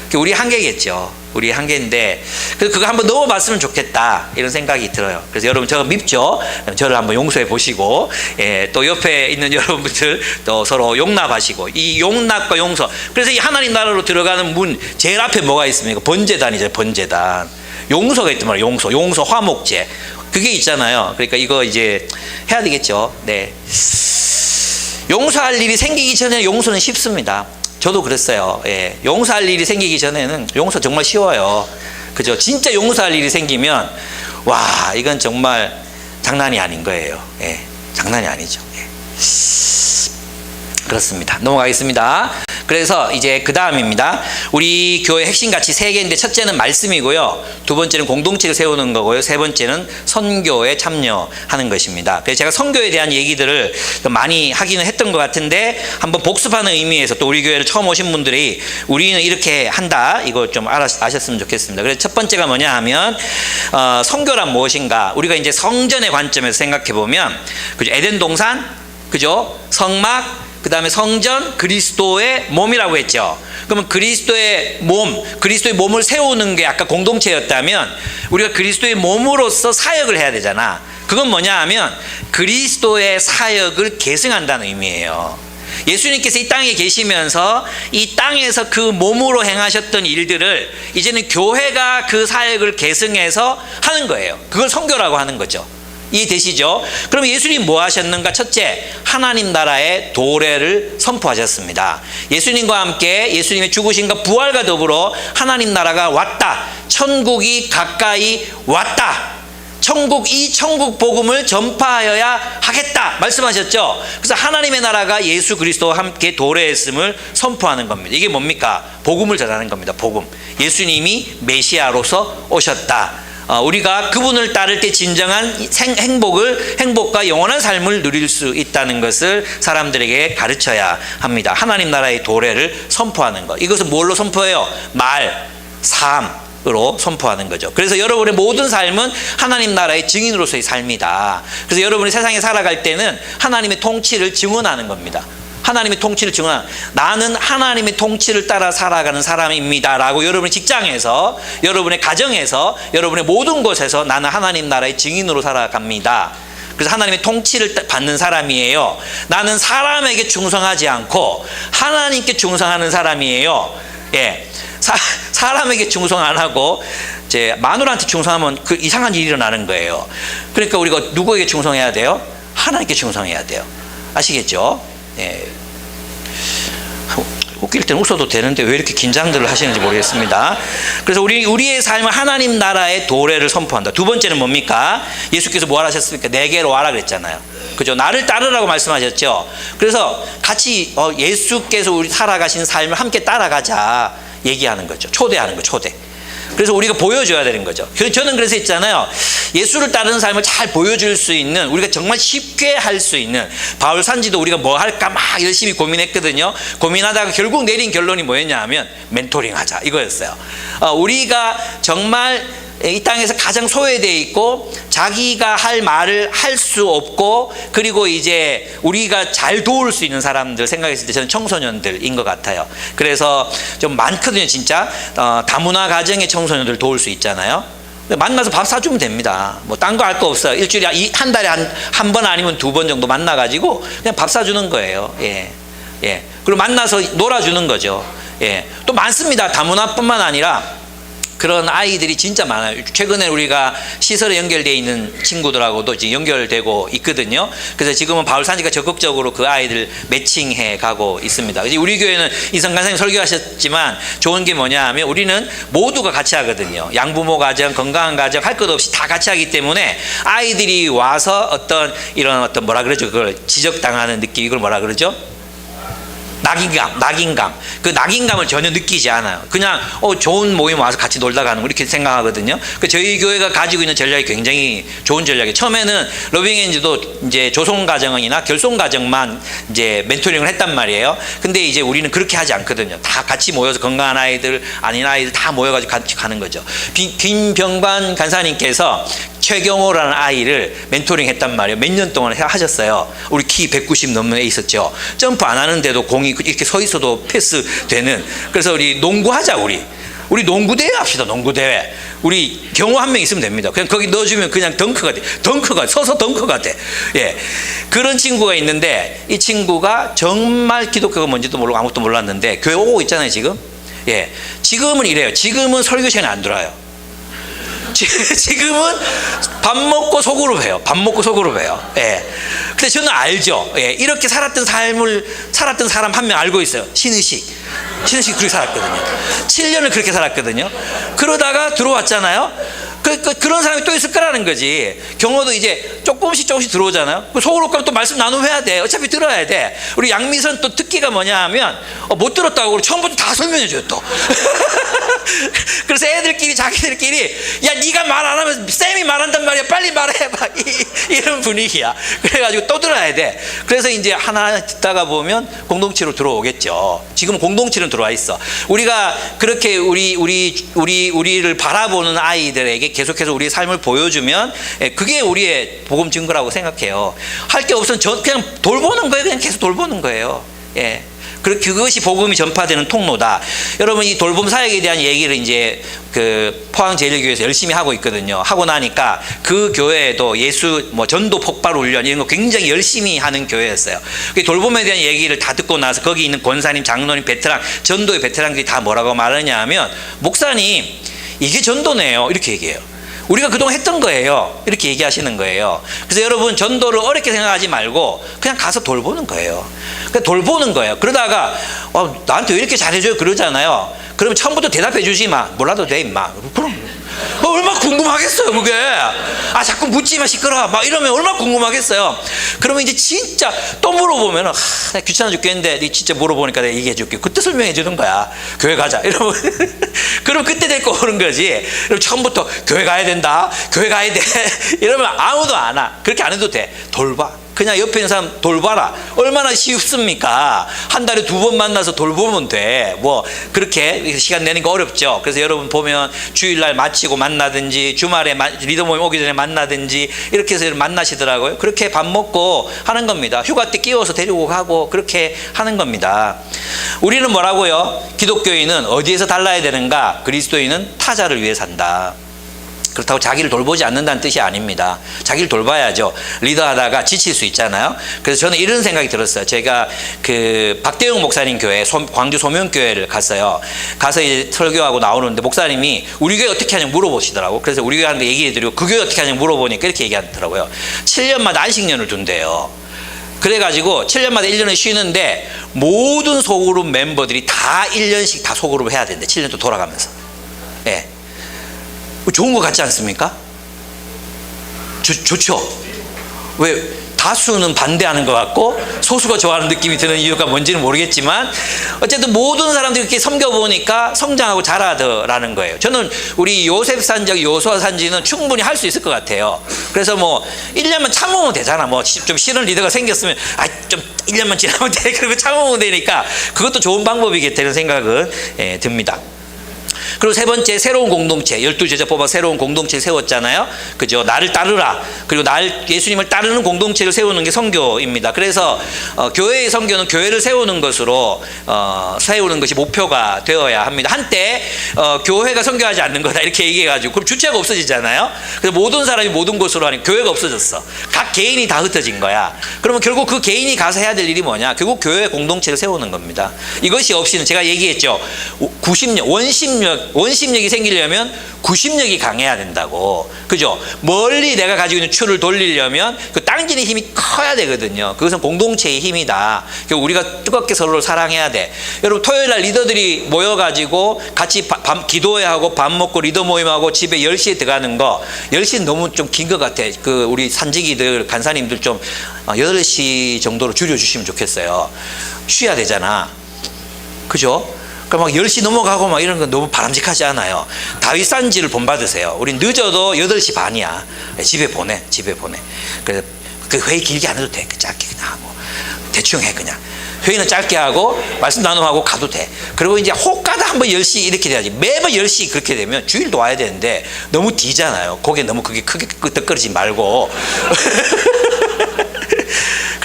그게 우리 한계겠죠. 우리 한계인데 그거 한번 넣어봤으면 좋겠다 이런 생각이 들어요. 그래서 여러분 저거 밉죠? 저를 한번 용서해 보시고 또 옆에 있는 여러분들 또 서로 용납하시고 이 용납과 용서. 그래서 이 하나님 나라로 들어가는 문 제일 앞에 뭐가 있습니까? 번제단이죠. 번제단. 용서가 있단 말이에요. 용서 화목제 그게 있잖아요. 그러니까 이거 이제 해야 되겠죠. 네. 용서할 일이 생기기 전에 용서는 쉽습니다. 저도 그랬어요. 예. 용서할 일이 생기기 전에는 용서 정말 쉬워요. 그죠? 진짜 용서할 일이 생기면 와 이건 정말 장난이 아닌 거예요. 예. 장난이 아니죠. 예. 그렇습니다. 넘어가겠습니다. 그래서 이제 그 다음입니다. 우리 교회 핵심 가치 3개인데 첫째는 말씀이고요. 두 번째는 공동체를 세우는 거고요. 세 번째는 선교에 참여하는 것입니다. 그래서 제가 선교에 대한 얘기들을 많이 하기는 했던 것 같은데 한번 복습하는 의미에서 또 우리 교회를 처음 오신 분들이 우리는 이렇게 한다 이거 좀 아셨으면 좋겠습니다. 그래서 첫 번째가 뭐냐 하면 선교란 무엇인가. 우리가 이제 성전의 관점에서 생각해 보면 그죠? 에덴 동산 그죠? 성막 그 다음에 성전, 그리스도의 몸이라고 했죠. 그러면 그리스도의 몸을 세우는 게 아까 공동체였다면 우리가 그리스도의 몸으로서 사역을 해야 되잖아. 그건 뭐냐 하면 그리스도의 사역을 계승한다는 의미예요. 예수님께서 이 땅에 계시면서 이 땅에서 그 몸으로 행하셨던 일들을 이제는 교회가 그 사역을 계승해서 하는 거예요. 그걸 선교라고 하는 거죠. 이해되시죠? 그럼 예수님 뭐 하셨는가? 첫째, 하나님 나라의 도래를 선포하셨습니다. 예수님과 함께 예수님의 죽으심과 부활과 더불어 하나님 나라가 왔다. 천국이 가까이 왔다. 이 천국 복음을 전파하여야 하겠다 말씀하셨죠. 그래서 하나님의 나라가 예수 그리스도와 함께 도래했음을 선포하는 겁니다. 이게 뭡니까? 복음을 전하는 겁니다. 복음. 예수님이 메시아로서 오셨다. 우리가 그분을 따를 때 진정한 행복과 영원한 삶을 누릴 수 있다는 것을 사람들에게 가르쳐야 합니다. 하나님 나라의 도래를 선포하는 것. 이것은 뭘로 선포해요? 말, 삶으로 선포하는 거죠. 그래서 여러분의 모든 삶은 하나님 나라의 증인으로서의 삶이다. 그래서 여러분이 세상에 살아갈 때는 하나님의 통치를 증언하는 겁니다. 하나님의 통치를 증언하는, 나는 하나님의 통치를 따라 살아가는 사람입니다 라고 여러분의 직장에서, 여러분의 가정에서, 여러분의 모든 곳에서 나는 하나님 나라의 증인으로 살아갑니다. 그래서 하나님의 통치를 받는 사람이에요. 나는 사람에게 충성하지 않고 하나님께 충성하는 사람이에요. 예, 사람에게 충성 안 하고 이제 마누라한테 충성하면 그 이상한 일이 일어나는 거예요. 그러니까 우리가 누구에게 충성해야 돼요? 하나님께 충성해야 돼요. 아시겠죠? 예. 웃길 때는 웃어도 되는데 왜 이렇게 긴장들을 하시는지 모르겠습니다. 그래서 우리의 삶은 하나님 나라의 도래를 선포한다. 두 번째는 뭡니까? 예수께서 뭐 하셨습니까? 내게로 와라 그랬잖아요. 그죠? 나를 따르라고 말씀하셨죠. 그래서 같이 예수께서 우리 살아가신 삶을 함께 따라가자 얘기하는 거죠. 초대하는 거, 초대. 그래서 우리가 보여줘야 되는 거죠. 저는 그래서 있잖아요. 예수를 따르는 삶을 잘 보여줄 수 있는, 우리가 정말 쉽게 할 수 있는, 바울 산지도 우리가 뭐 할까 막 열심히 고민했거든요. 고민하다가 결국 내린 결론이 뭐였냐 하면 멘토링 하자 이거였어요. 우리가 정말 이 땅에서 가장 소외되어 있고 자기가 할 말을 할 수 없고 그리고 이제 우리가 잘 도울 수 있는 사람들 생각했을 때 저는 청소년들인 것 같아요. 그래서 좀 많거든요. 진짜 다문화 가정의 청소년들 도울 수 있잖아요. 만나서 밥 사주면 됩니다. 뭐 딴 거 할 거 없어요. 일주일에 한 달에 한 번 아니면 2번 정도 만나가지고 그냥 밥 사주는 거예요. 예, 예. 그리고 만나서 놀아주는 거죠. 예. 또 많습니다. 다문화뿐만 아니라 그런 아이들이 진짜 많아요. 최근에 우리가 시설에 연결되어 있는 친구들하고도 지금 연결되고 있거든요. 그래서 지금은 바울산지가 적극적으로 그 아이들 매칭해 가고 있습니다. 우리 교회는 이성 간사님 설교하셨지만 좋은 게 뭐냐 하면 우리는 모두가 같이 하거든요. 양부모 가정, 건강한 가정 할 것 없이 다 같이 하기 때문에 아이들이 와서 이런 뭐라 그러죠? 그걸 지적당하는 느낌, 이걸 뭐라 그러죠? 낙인감. 그 낙인감을 전혀 느끼지 않아요. 그냥 좋은 모임 와서 같이 놀다 가는 거 이렇게 생각하거든요. 저희 교회가 가지고 있는 전략이 굉장히 좋은 전략이에요. 처음에는 러빙엔즈도 이제 조성 가정이나 결손 가정만 이제 멘토링을 했단 말이에요. 근데 이제 우리는 그렇게 하지 않거든요. 다 같이 모여서 건강한 아이들, 아닌 아이들 다 모여가지고 같이 가는 거죠. 김병관 간사님께서 최경호라는 아이를 멘토링 했단 말이에요. 몇 년 동안 하셨어요. 우리 키 190 넘는 애 있었죠. 점프 안 하는데도 공이 이렇게 서 있어도 패스되는. 그래서 우리 농구하자 우리. 우리 농구대회 합시다. 농구대회. 우리 경호 한 명 있으면 됩니다. 그냥 거기 넣어주면 그냥 덩크가 돼. 서서 덩크가 돼. 예. 그런 친구가 있는데, 이 친구가 정말 기독교가 뭔지도 모르고 아무것도 몰랐는데 교회 오고 있잖아요 지금. 예. 지금은 이래요. 지금은 설교 시간에 안 들어요. 지금은 밥 먹고 속으로 해요. 밥 먹고 속으로 해요. 예. 근데 저는 알죠. 예. 이렇게 살았던 사람 한 명 알고 있어요. 신의식 그렇게 살았거든요. 7년을 그렇게 살았거든요. 그러다가 들어왔잖아요. 그런 사람이 또 있을 거라는 거지. 경호도 이제 조금씩 들어오잖아요. 속으로 가면 또 말씀 나눠야 돼. 어차피 들어야 돼. 우리 양미선 또 특기가 뭐냐 하면 못 들었다고 처음부터 다 설명해 줘요 또. 그래서 애들끼리 자기들끼리 야 네가 말 안 하면 쌤이 말한단 말이야. 빨리 말해봐. 이런 분위기야. 그래가지고 또 들어야 돼. 그래서 이제 하나 듣다가 보면 공동체로 들어오겠죠. 지금 공동체로 들어와 있어. 우리가 그렇게 우리를 바라보는 아이들에게 계속해서 우리의 삶을 보여주면 그게 우리의 복음 증거라고 생각해요. 할 게 없으면 그냥 돌보는 거예요. 그냥 계속 돌보는 거예요. 예. 그것이 복음이 전파되는 통로다. 여러분 이 돌봄 사역에 대한 얘기를 이제 그 포항제일교회에서 열심히 하고 있거든요. 하고 나니까 그 교회에도 전도 폭발 훈련 이런 거 굉장히 열심히 하는 교회였어요. 그 돌봄에 대한 얘기를 다 듣고 나서 거기 있는 권사님, 장로님, 베테랑, 전도의 베테랑들이 다 뭐라고 말하냐 하면 목사님 이게 전도네요. 이렇게 얘기해요. 우리가 그동안 했던 거예요. 이렇게 얘기하시는 거예요. 그래서 여러분 전도를 어렵게 생각하지 말고 그냥 가서 돌보는 거예요. 그러니까 돌보는 거예요. 그러다가 나한테 왜 이렇게 잘해줘요 그러잖아요. 그러면 처음부터 대답해 주지 마. 몰라도 돼 임마. 그럼 얼마나 궁금하겠어요 그게. 자꾸 묻지 마 시끄러워 막 이러면 얼마나 궁금하겠어요. 그러면 이제 진짜 또 물어보면 나 귀찮아 죽겠는데 네 진짜 물어보니까 내가 얘기해 줄게. 그때 설명해 주는 거야. 교회 가자 이러면 그럼 그때 데리고 오는 거지. 그럼 처음부터 교회 가야 된다. 교회 가야 돼. 이러면 아무도 안 와. 그렇게 안 해도 돼. 돌봐. 그냥 옆에 있는 사람 돌봐라. 얼마나 쉽습니까? 한 달에 2번 만나서 돌보면 돼. 뭐 그렇게 시간 내는 거 어렵죠. 그래서 여러분 보면 주일날 마치고 만나든지 주말에 리더 모임 오기 전에 만나든지 이렇게 해서 만나시더라고요. 그렇게 밥 먹고 하는 겁니다. 휴가 때 끼워서 데리고 가고 그렇게 하는 겁니다. 우리는 뭐라고요? 기독교인은 어디에서 달라야 되는가? 그리스도인은 타자를 위해 산다. 그렇다고 자기를 돌보지 않는다는 뜻이 아닙니다. 자기를 돌봐야죠. 리더하다가 지칠 수 있잖아요. 그래서 저는 이런 생각이 들었어요. 제가 그 박대용 목사님 교회 광주 소명교회를 갔어요. 가서 이제 설교하고 나오는데 목사님이 우리 교회 어떻게 하냐고 물어보시더라고. 그래서 우리 교회 하는 거 얘기해드리고 그 교회 어떻게 하냐고 물어보니까 이렇게 얘기하더라고요. 7년마다 안식년을 둔대요. 그래가지고 7년마다 1년을 쉬는데 모든 소그룹 멤버들이 다 1년씩 다 소그룹을 해야 된대. 7년 또 돌아가면서. 예. 좋은 것 같지 않습니까? 좋죠. 왜 다수는 반대하는 것 같고 소수가 좋아하는 느낌이 드는 이유가 뭔지는 모르겠지만 어쨌든 모든 사람들이 이렇게 섬겨보니까 성장하고 자라더라는 거예요. 저는 우리 요셉 산지, 요수아 산지는 충분히 할 수 있을 것 같아요. 그래서 뭐 1년만 참으면 되잖아. 뭐 좀 싫은 리더가 생겼으면 좀 1년만 지나면 돼. 그러면 참으면 되니까 그것도 좋은 방법이겠다는 생각은 듭니다. 그리고 세 번째, 새로운 공동체. 12제자 뽑아 새로운 공동체를 세웠잖아요. 그죠? 나를 따르라. 그리고 예수님을 따르는 공동체를 세우는 게 선교입니다. 그래서 교회의 선교는 교회를 세우는 것으로 세우는 것이 목표가 되어야 합니다. 한때 교회가 선교하지 않는 거다 이렇게 얘기해가지고 그럼 주체가 없어지잖아요. 그래서 모든 사람이 모든 곳으로 하니 교회가 없어졌어. 각 개인이 다 흩어진 거야. 그러면 결국 그 개인이 가서 해야 될 일이 뭐냐? 결국 교회 공동체를 세우는 겁니다. 이것이 없이는 제가 얘기했죠. 90년 원심력이 생기려면 구심력이 강해야 된다고. 그죠? 멀리 내가 가지고 있는 추를 돌리려면 그 당기는 힘이 커야 되거든요. 그것은 공동체의 힘이다. 우리가 뜨겁게 서로를 사랑해야 돼. 여러분 토요일날 리더들이 모여가지고 같이 기도회 하고 밥 먹고 리더 모임하고 집에 10시에 들어가는 거 10시는 너무 좀 긴 것 같아. 그 우리 산지기들 간사님들 좀 8시 정도로 줄여주시면 좋겠어요. 쉬어야 되잖아. 그죠? 그러니까 막 10시 넘어가고 막 이런 건 너무 바람직하지 않아요. 다윗 산지를 본받으세요. 우린 늦어도 8시 반이야. 집에 보내. 그래서 그 회의 길게 안 해도 돼. 짧게 그냥 하고. 대충 해, 그냥. 회의는 짧게 하고, 말씀 나눔하고 가도 돼. 그리고 이제 혹가다 한번 10시 이렇게 돼야지. 매번 10시 그렇게 되면 주일도 와야 되는데 너무 뒤잖아요. 거기에 너무 그게 크게 끄덕거리지 말고.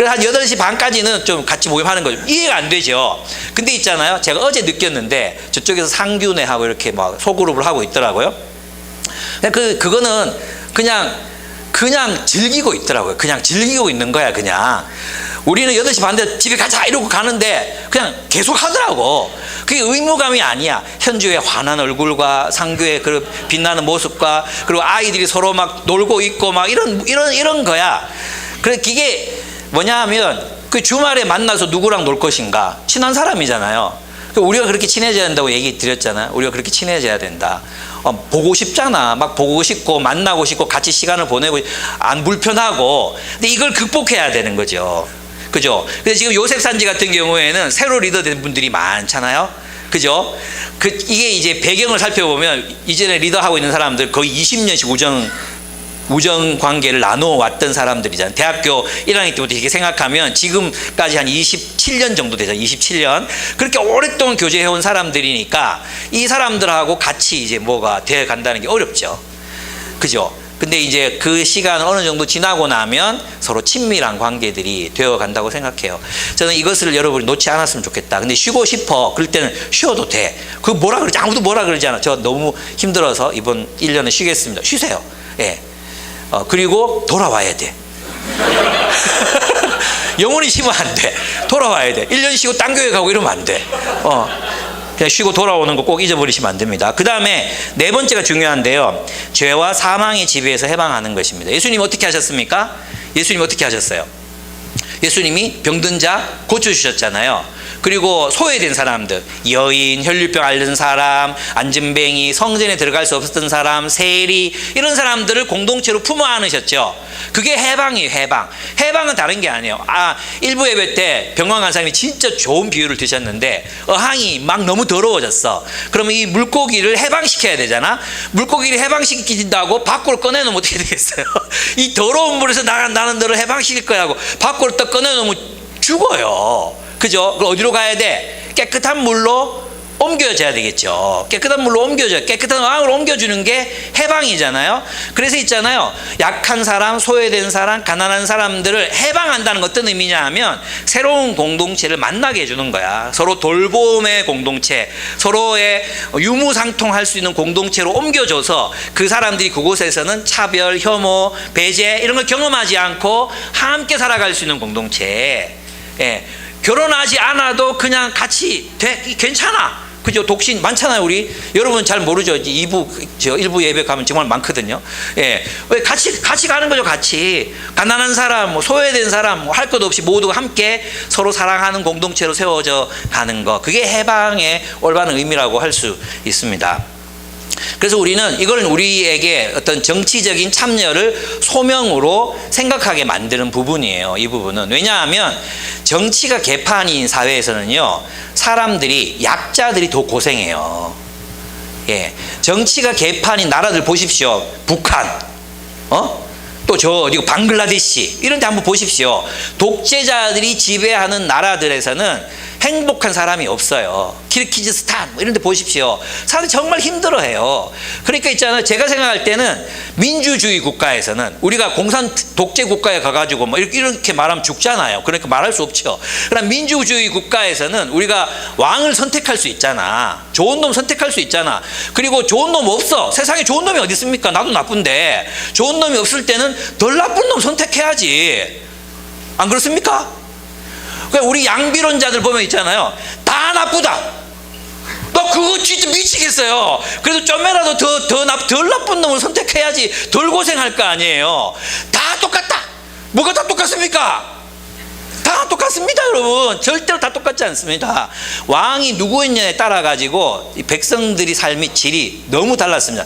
그래서 한 8시 반까지는 좀 같이 모임하는 거죠. 이해가 안 되죠. 근데 있잖아요. 제가 어제 느꼈는데 저쪽에서 상균회하고 이렇게 막 소그룹을 하고 있더라고요. 그거는 그냥 즐기고 있더라고요. 그냥 즐기고 있는 거야, 그냥. 우리는 8시 반대 집에 가자 이러고 가는데 그냥 계속 하더라고. 그게 의무감이 아니야. 현주의 환한 얼굴과 상규의 그 빛나는 모습과 그리고 아이들이 서로 막 놀고 있고 막 이런 거야. 그래서 이게 뭐냐 하면 그 주말에 만나서 누구랑 놀 것인가? 친한 사람이잖아요. 우리가 그렇게 친해져야 된다고 얘기 드렸잖아요. 우리가 그렇게 친해져야 된다. 보고 싶잖아. 막 보고 싶고 만나고 싶고 같이 시간을 보내고 안 불편하고. 근데 이걸 극복해야 되는 거죠. 그죠? 근데 지금 요셉 산지 같은 경우에는 새로 리더 된 분들이 많잖아요. 그죠? 이게 이제 배경을 살펴보면 이전에 리더하고 있는 사람들 거의 20년씩 우정 관계를 나누어 왔던 사람들이잖아요. 대학교 1학년 때부터 이렇게 생각하면 지금까지 한 27년 정도 되죠. 27년. 그렇게 오랫동안 교제해온 사람들이니까 이 사람들하고 같이 이제 뭐가 되어 간다는 게 어렵죠. 그죠? 근데 이제 그 시간 어느 정도 지나고 나면 서로 친밀한 관계들이 되어 간다고 생각해요. 저는 이것을 여러분이 놓지 않았으면 좋겠다. 근데 쉬고 싶어. 그럴 때는 쉬어도 돼. 그 뭐라 그러지? 아무도 뭐라 그러지 않아. 저 너무 힘들어서 이번 1년은 쉬겠습니다. 쉬세요. 예. 그리고 돌아와야 돼. 영원히 쉬면 안 돼. 돌아와야 돼. 1년 쉬고 딴 교회 가고 이러면 안 돼. 그냥 쉬고 돌아오는 거 꼭 잊어버리시면 안 됩니다. 그 다음에 4번째가 중요한데요. 죄와 사망의 지배에서 해방하는 것입니다. 예수님 어떻게 하셨습니까? 예수님 어떻게 하셨어요? 예수님이 병든 자 고쳐주셨잖아요. 그리고 소외된 사람들, 여인, 혈류병 앓는 사람, 안진뱅이, 성전에 들어갈 수 없었던 사람, 세리, 이런 사람들을 공동체로 품어 안으셨죠. 그게 해방이에요. 해방은 다른 게 아니에요. 일부 예배 때 병원 간 사람이 진짜 좋은 비유를 드셨는데 어항이 막 너무 더러워졌어. 그러면 이 물고기를 해방시켜야 되잖아. 물고기를 해방시킨다고 밖으로 꺼내놓으면 어떻게 되겠어요? 이 더러운 물에서 나는 너를 해방시킬 거야 하고 밖으로 딱 꺼내놓으면 죽어요. 그죠? 그럼 어디로 가야 돼? 깨끗한 물로 옮겨져야 되겠죠. 깨끗한 물로 옮겨줘요. 깨끗한 어항으로 옮겨주는 게 해방이잖아요. 그래서 있잖아요. 약한 사람, 소외된 사람, 가난한 사람들을 해방한다는 건 어떤 의미냐 하면 새로운 공동체를 만나게 해주는 거야. 서로 돌봄의 공동체, 서로의 유무상통할 수 있는 공동체로 옮겨줘서 그 사람들이 그곳에서는 차별, 혐오, 배제 이런 걸 경험하지 않고 함께 살아갈 수 있는 공동체. 예. 결혼하지 않아도 그냥 같이 괜찮아. 그죠? 독신 많잖아요. 우리 여러분 잘 모르죠. 일부 예배 가면 정말 많거든요. 예, 왜 같이 가는 거죠. 같이 가난한 사람, 뭐 소외된 사람, 뭐 할 것 없이 모두가 함께 서로 사랑하는 공동체로 세워져 가는 거. 그게 해방의 올바른 의미라고 할 수 있습니다. 그래서 우리는 이걸 우리에게 어떤 정치적인 참여를 소명으로 생각하게 만드는 부분이에요. 이 부분은. 왜냐하면 정치가 개판인 사회에서는요, 사람들이, 약자들이 더 고생해요. 예. 정치가 개판인 나라들 보십시오. 북한, 또 저 어디고 방글라데시 이런 데 한번 보십시오. 독재자들이 지배하는 나라들에서는 행복한 사람이 없어요. 키르기즈스탄 이런 데 보십시오. 사람들이 정말 힘들어해요. 그러니까 있잖아요. 제가 생각할 때는 민주주의 국가에서는 우리가 공산 독재 국가에 가가지고 뭐 이렇게 말하면 죽잖아요. 그러니까 말할 수 없죠. 그러나 민주주의 국가에서는 우리가 왕을 선택할 수 있잖아. 좋은 놈 선택할 수 있잖아. 그리고 좋은 놈 없어. 세상에 좋은 놈이 어디 있습니까? 나도 나쁜데. 좋은 놈이 없을 때는 덜 나쁜 놈 선택해야지. 안 그렇습니까? 우리 양비론자들 보면 있잖아요. 다 나쁘다. 너 그거 진짜 미치겠어요. 그래도 좀이라도 덜 나쁜 놈을 선택해야지 덜 고생할 거 아니에요. 다 똑같다. 뭐가 다 똑같습니까? 다 똑같습니다, 여러분. 절대로 다 똑같지 않습니다. 왕이 누구였냐에 따라 가지고 백성들이 삶의 질이 너무 달랐습니다.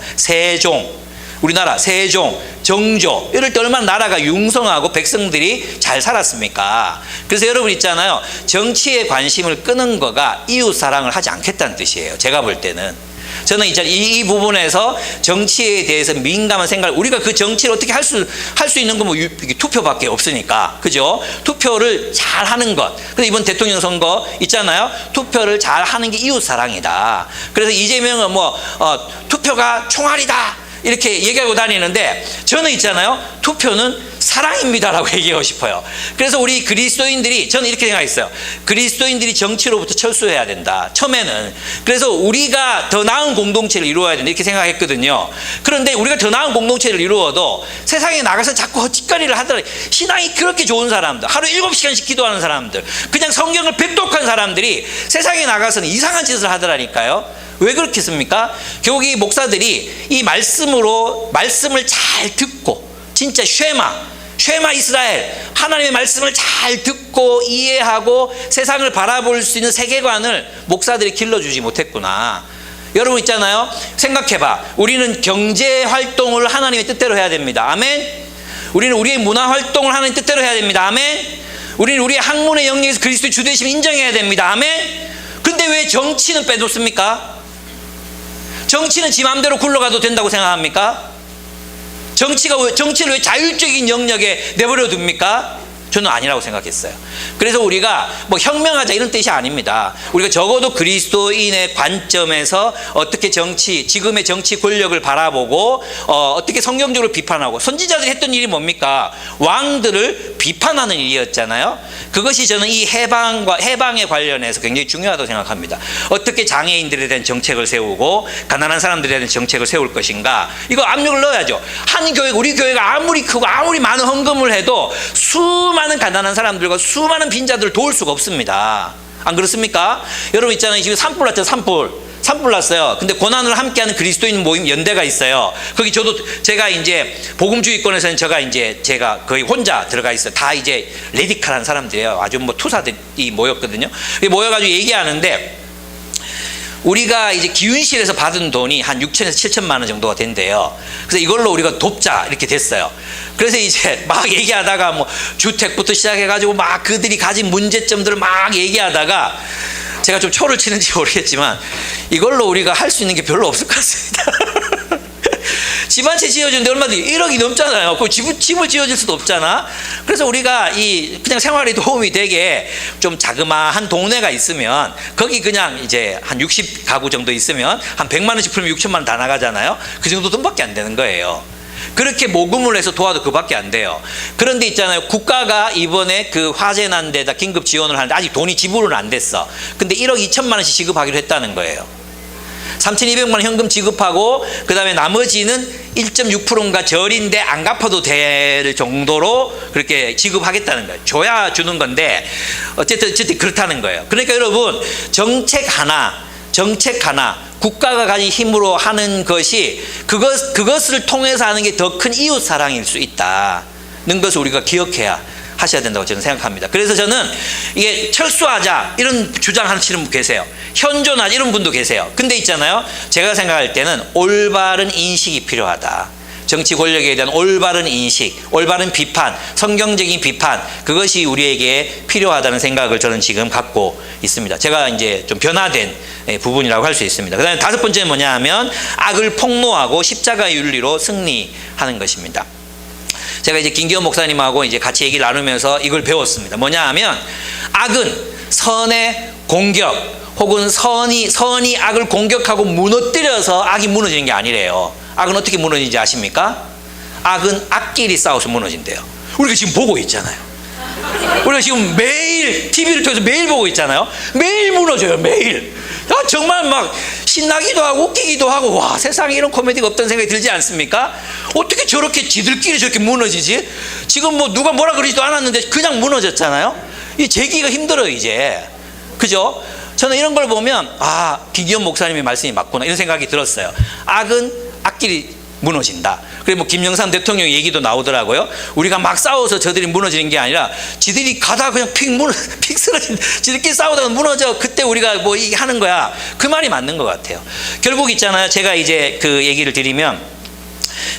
우리나라 세종, 정조 이럴 때 얼마나 나라가 융성하고 백성들이 잘 살았습니까? 그래서 여러분 있잖아요. 정치에 관심을 끄는 거가 이웃사랑을 하지 않겠다는 뜻이에요. 제가 볼 때는. 저는 이제 이 부분에서 정치에 대해서 민감한 생각을, 우리가 그 정치를 어떻게 할 수 있는 건 뭐 투표밖에 없으니까. 그죠? 투표를 잘 하는 것. 그래서 이번 대통령 선거 있잖아요. 투표를 잘 하는 게 이웃사랑이다. 그래서 이재명은 투표가 총알이다. 이렇게 얘기하고 다니는데 저는 있잖아요. 투표는 사랑입니다라고 얘기하고 싶어요. 그래서 우리 그리스도인들이 저는 이렇게 생각했어요. 그리스도인들이 정치로부터 철수해야 된다. 처음에는. 그래서 우리가 더 나은 공동체를 이루어야 된다 이렇게 생각했거든요. 그런데 우리가 더 나은 공동체를 이루어도 세상에 나가서 자꾸 헛짓거리를 하더라도 신앙이 그렇게 좋은 사람들, 하루 7시간씩 기도하는 사람들, 그냥 성경을 백독한 사람들이 세상에 나가서는 이상한 짓을 하더라니까요. 왜 그렇겠습니까? 결국 이 목사들이 이 말씀을 잘 듣고 진짜 쉐마 이스라엘 하나님의 말씀을 잘 듣고 이해하고 세상을 바라볼 수 있는 세계관을 목사들이 길러주지 못했구나. 여러분 있잖아요. 생각해봐. 우리는 경제 활동을 하나님의 뜻대로 해야 됩니다. 아멘. 우리는 우리의 문화 활동을 하나님의 뜻대로 해야 됩니다. 아멘. 우리는 우리의 학문의 영역에서 그리스도의 주되심을 인정해야 됩니다. 아멘. 근데 왜 정치는 빼놓습니까? 정치는 지 마음대로 굴러가도 된다고 생각합니까? 정치를 왜 자율적인 영역에 내버려 둡니까? 저는 아니라고 생각했어요. 그래서 우리가 뭐 혁명하자 이런 뜻이 아닙니다. 우리가 적어도 그리스도인의 관점에서 어떻게 지금의 정치 권력을 바라보고 어떻게 성경적으로 비판하고, 선지자들이 했던 일이 뭡니까? 왕들을 비판하는 일이었잖아요. 그것이 저는 이 해방에 관련해서 굉장히 중요하다고 생각합니다. 어떻게 장애인들에 대한 정책을 세우고 가난한 사람들에 대한 정책을 세울 것인가, 이거 압력을 넣어야죠. 우리 교회가 아무리 크고 아무리 많은 헌금을 해도 수많은 가난한 사람들과 수많은 빈자들을 도울 수가 없습니다. 안 그렇습니까? 여러분 있잖아요. 지금 산불 났죠. 산불 났어요. 근데 고난을 함께하는 그리스도인 모임 연대가 있어요. 거기 제가 이제 복음주의권에서는 제가 거의 혼자 들어가 있어요. 다 이제 레디칼한 사람들이에요. 아주 뭐 투사들이 모였거든요. 모여가지고 얘기하는데, 우리가 이제 기운실에서 받은 돈이 한 6천에서 7천만 원 정도가 된대요. 그래서 이걸로 우리가 돕자 이렇게 됐어요. 그래서 이제 막 얘기하다가 뭐 주택부터 시작해가지고 막 그들이 가진 문제점들을 막 얘기하다가 제가 좀 초를 치는지 모르겠지만 이걸로 우리가 할 수 있는 게 별로 없을 것 같습니다. 집 한 채 지어주는데 얼마든지 1억이 넘잖아요. 그 집을 지어줄 수도 없잖아. 그래서 우리가 그냥 생활에 도움이 되게 좀 자그마한 동네가 있으면, 거기 그냥 이제 한 60가구 정도 있으면 한 100만 원씩 풀면 6천만 원 다 나가잖아요. 그 정도 돈밖에 안 되는 거예요. 그렇게 모금을 해서 도와도 그밖에 안 돼요. 그런데 있잖아요. 국가가 이번에 그 화재 난 데다 긴급 지원을 하는데 아직 돈이 지불은 안 됐어. 근데 1억 2천만 원씩 지급하기로 했다는 거예요. 3,200만 원 현금 지급하고, 그 다음에 나머지는 1.6%인가 절인데 안 갚아도 될 정도로 그렇게 지급하겠다는 거예요. 줘야 주는 건데 어쨌든 그렇다는 거예요. 그러니까 여러분, 정책 하나 국가가 가진 힘으로 하는 것이 그것을 통해서 하는 게 더 큰 이웃 사랑일 수 있다는 것을 우리가 하셔야 된다고 저는 생각합니다. 그래서 저는 이게 철수하자 이런 주장하시는 분 계세요. 현존하자 이런 분도 계세요. 근데 있잖아요. 제가 생각할 때는 올바른 인식이 필요하다. 정치 권력에 대한 올바른 인식, 올바른 비판, 성경적인 비판, 그것이 우리에게 필요하다는 생각을 저는 지금 갖고 있습니다. 제가 이제 좀 변화된 부분이라고 할 수 있습니다. 그 다음에 5번째는 뭐냐 하면 악을 폭로하고 십자가 윤리로 승리하는 것입니다. 제가 이제 김기현 목사님하고 이제 같이 얘기를 나누면서 이걸 배웠습니다. 뭐냐 하면, 악은 선의 공격 혹은 선이 악을 공격하고 무너뜨려서 악이 무너지는 게 아니래요. 악은 어떻게 무너지는지 아십니까? 악은 악끼리 싸워서 무너진대요. 우리가 지금 보고 있잖아요. 우리가 지금 매일 TV를 통해서 매일 보고 있잖아요. 매일 무너져요. 매일. 정말 막 신나기도 하고 웃기기도 하고, 와, 세상에 이런 코미디가 없다는 생각이 들지 않습니까? 어떻게 지들끼리 저렇게 무너지지? 지금 뭐 누가 뭐라 그러지도 않았는데 그냥 무너졌잖아요. 이 재기가 힘들어요 이제. 그죠? 저는 이런 걸 보면 김기현 목사님의 말씀이 맞구나 이런 생각이 들었어요. 악은 악끼리 무너진다. 그리고 뭐 김영삼 대통령 얘기도 나오더라고요. 우리가 막 싸워서 저들이 무너지는 게 아니라 지들이 가다가 그냥 픽 쓰러진, 지들끼리 싸우다가 무너져. 그때 우리가 뭐 이게 하는 거야. 그 말이 맞는 것 같아요. 결국 있잖아요. 제가 이제 그 얘기를 드리면,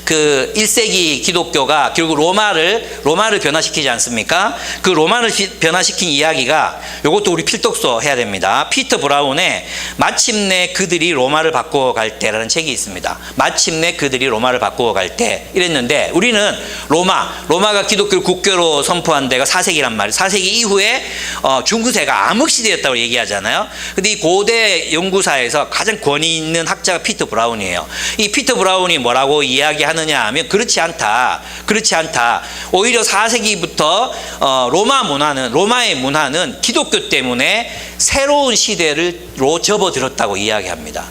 그 1세기 기독교가 결국 로마를 변화시키지 않습니까? 그 로마를 변화시킨 이야기가, 이것도 우리 필독서 해야 됩니다. 피터 브라운의 마침내 그들이 로마를 바꾸어 갈 때라는 책이 있습니다. 마침내 그들이 로마를 바꾸어 갈 때 이랬는데, 우리는 로마가 기독교를 국교로 선포한 데가 4세기란 말이에요. 4세기 이후에 중세가 암흑시대였다고 얘기하잖아요. 근데 이 고대 연구사에서 가장 권위 있는 학자가 피터 브라운이에요. 이 피터 브라운이 뭐라고 이야기하느냐 하면, 그렇지 않다. 오히려 4세기부터 로마의 문화는 기독교 때문에 새로운 시대로 접어들었다고 이야기합니다.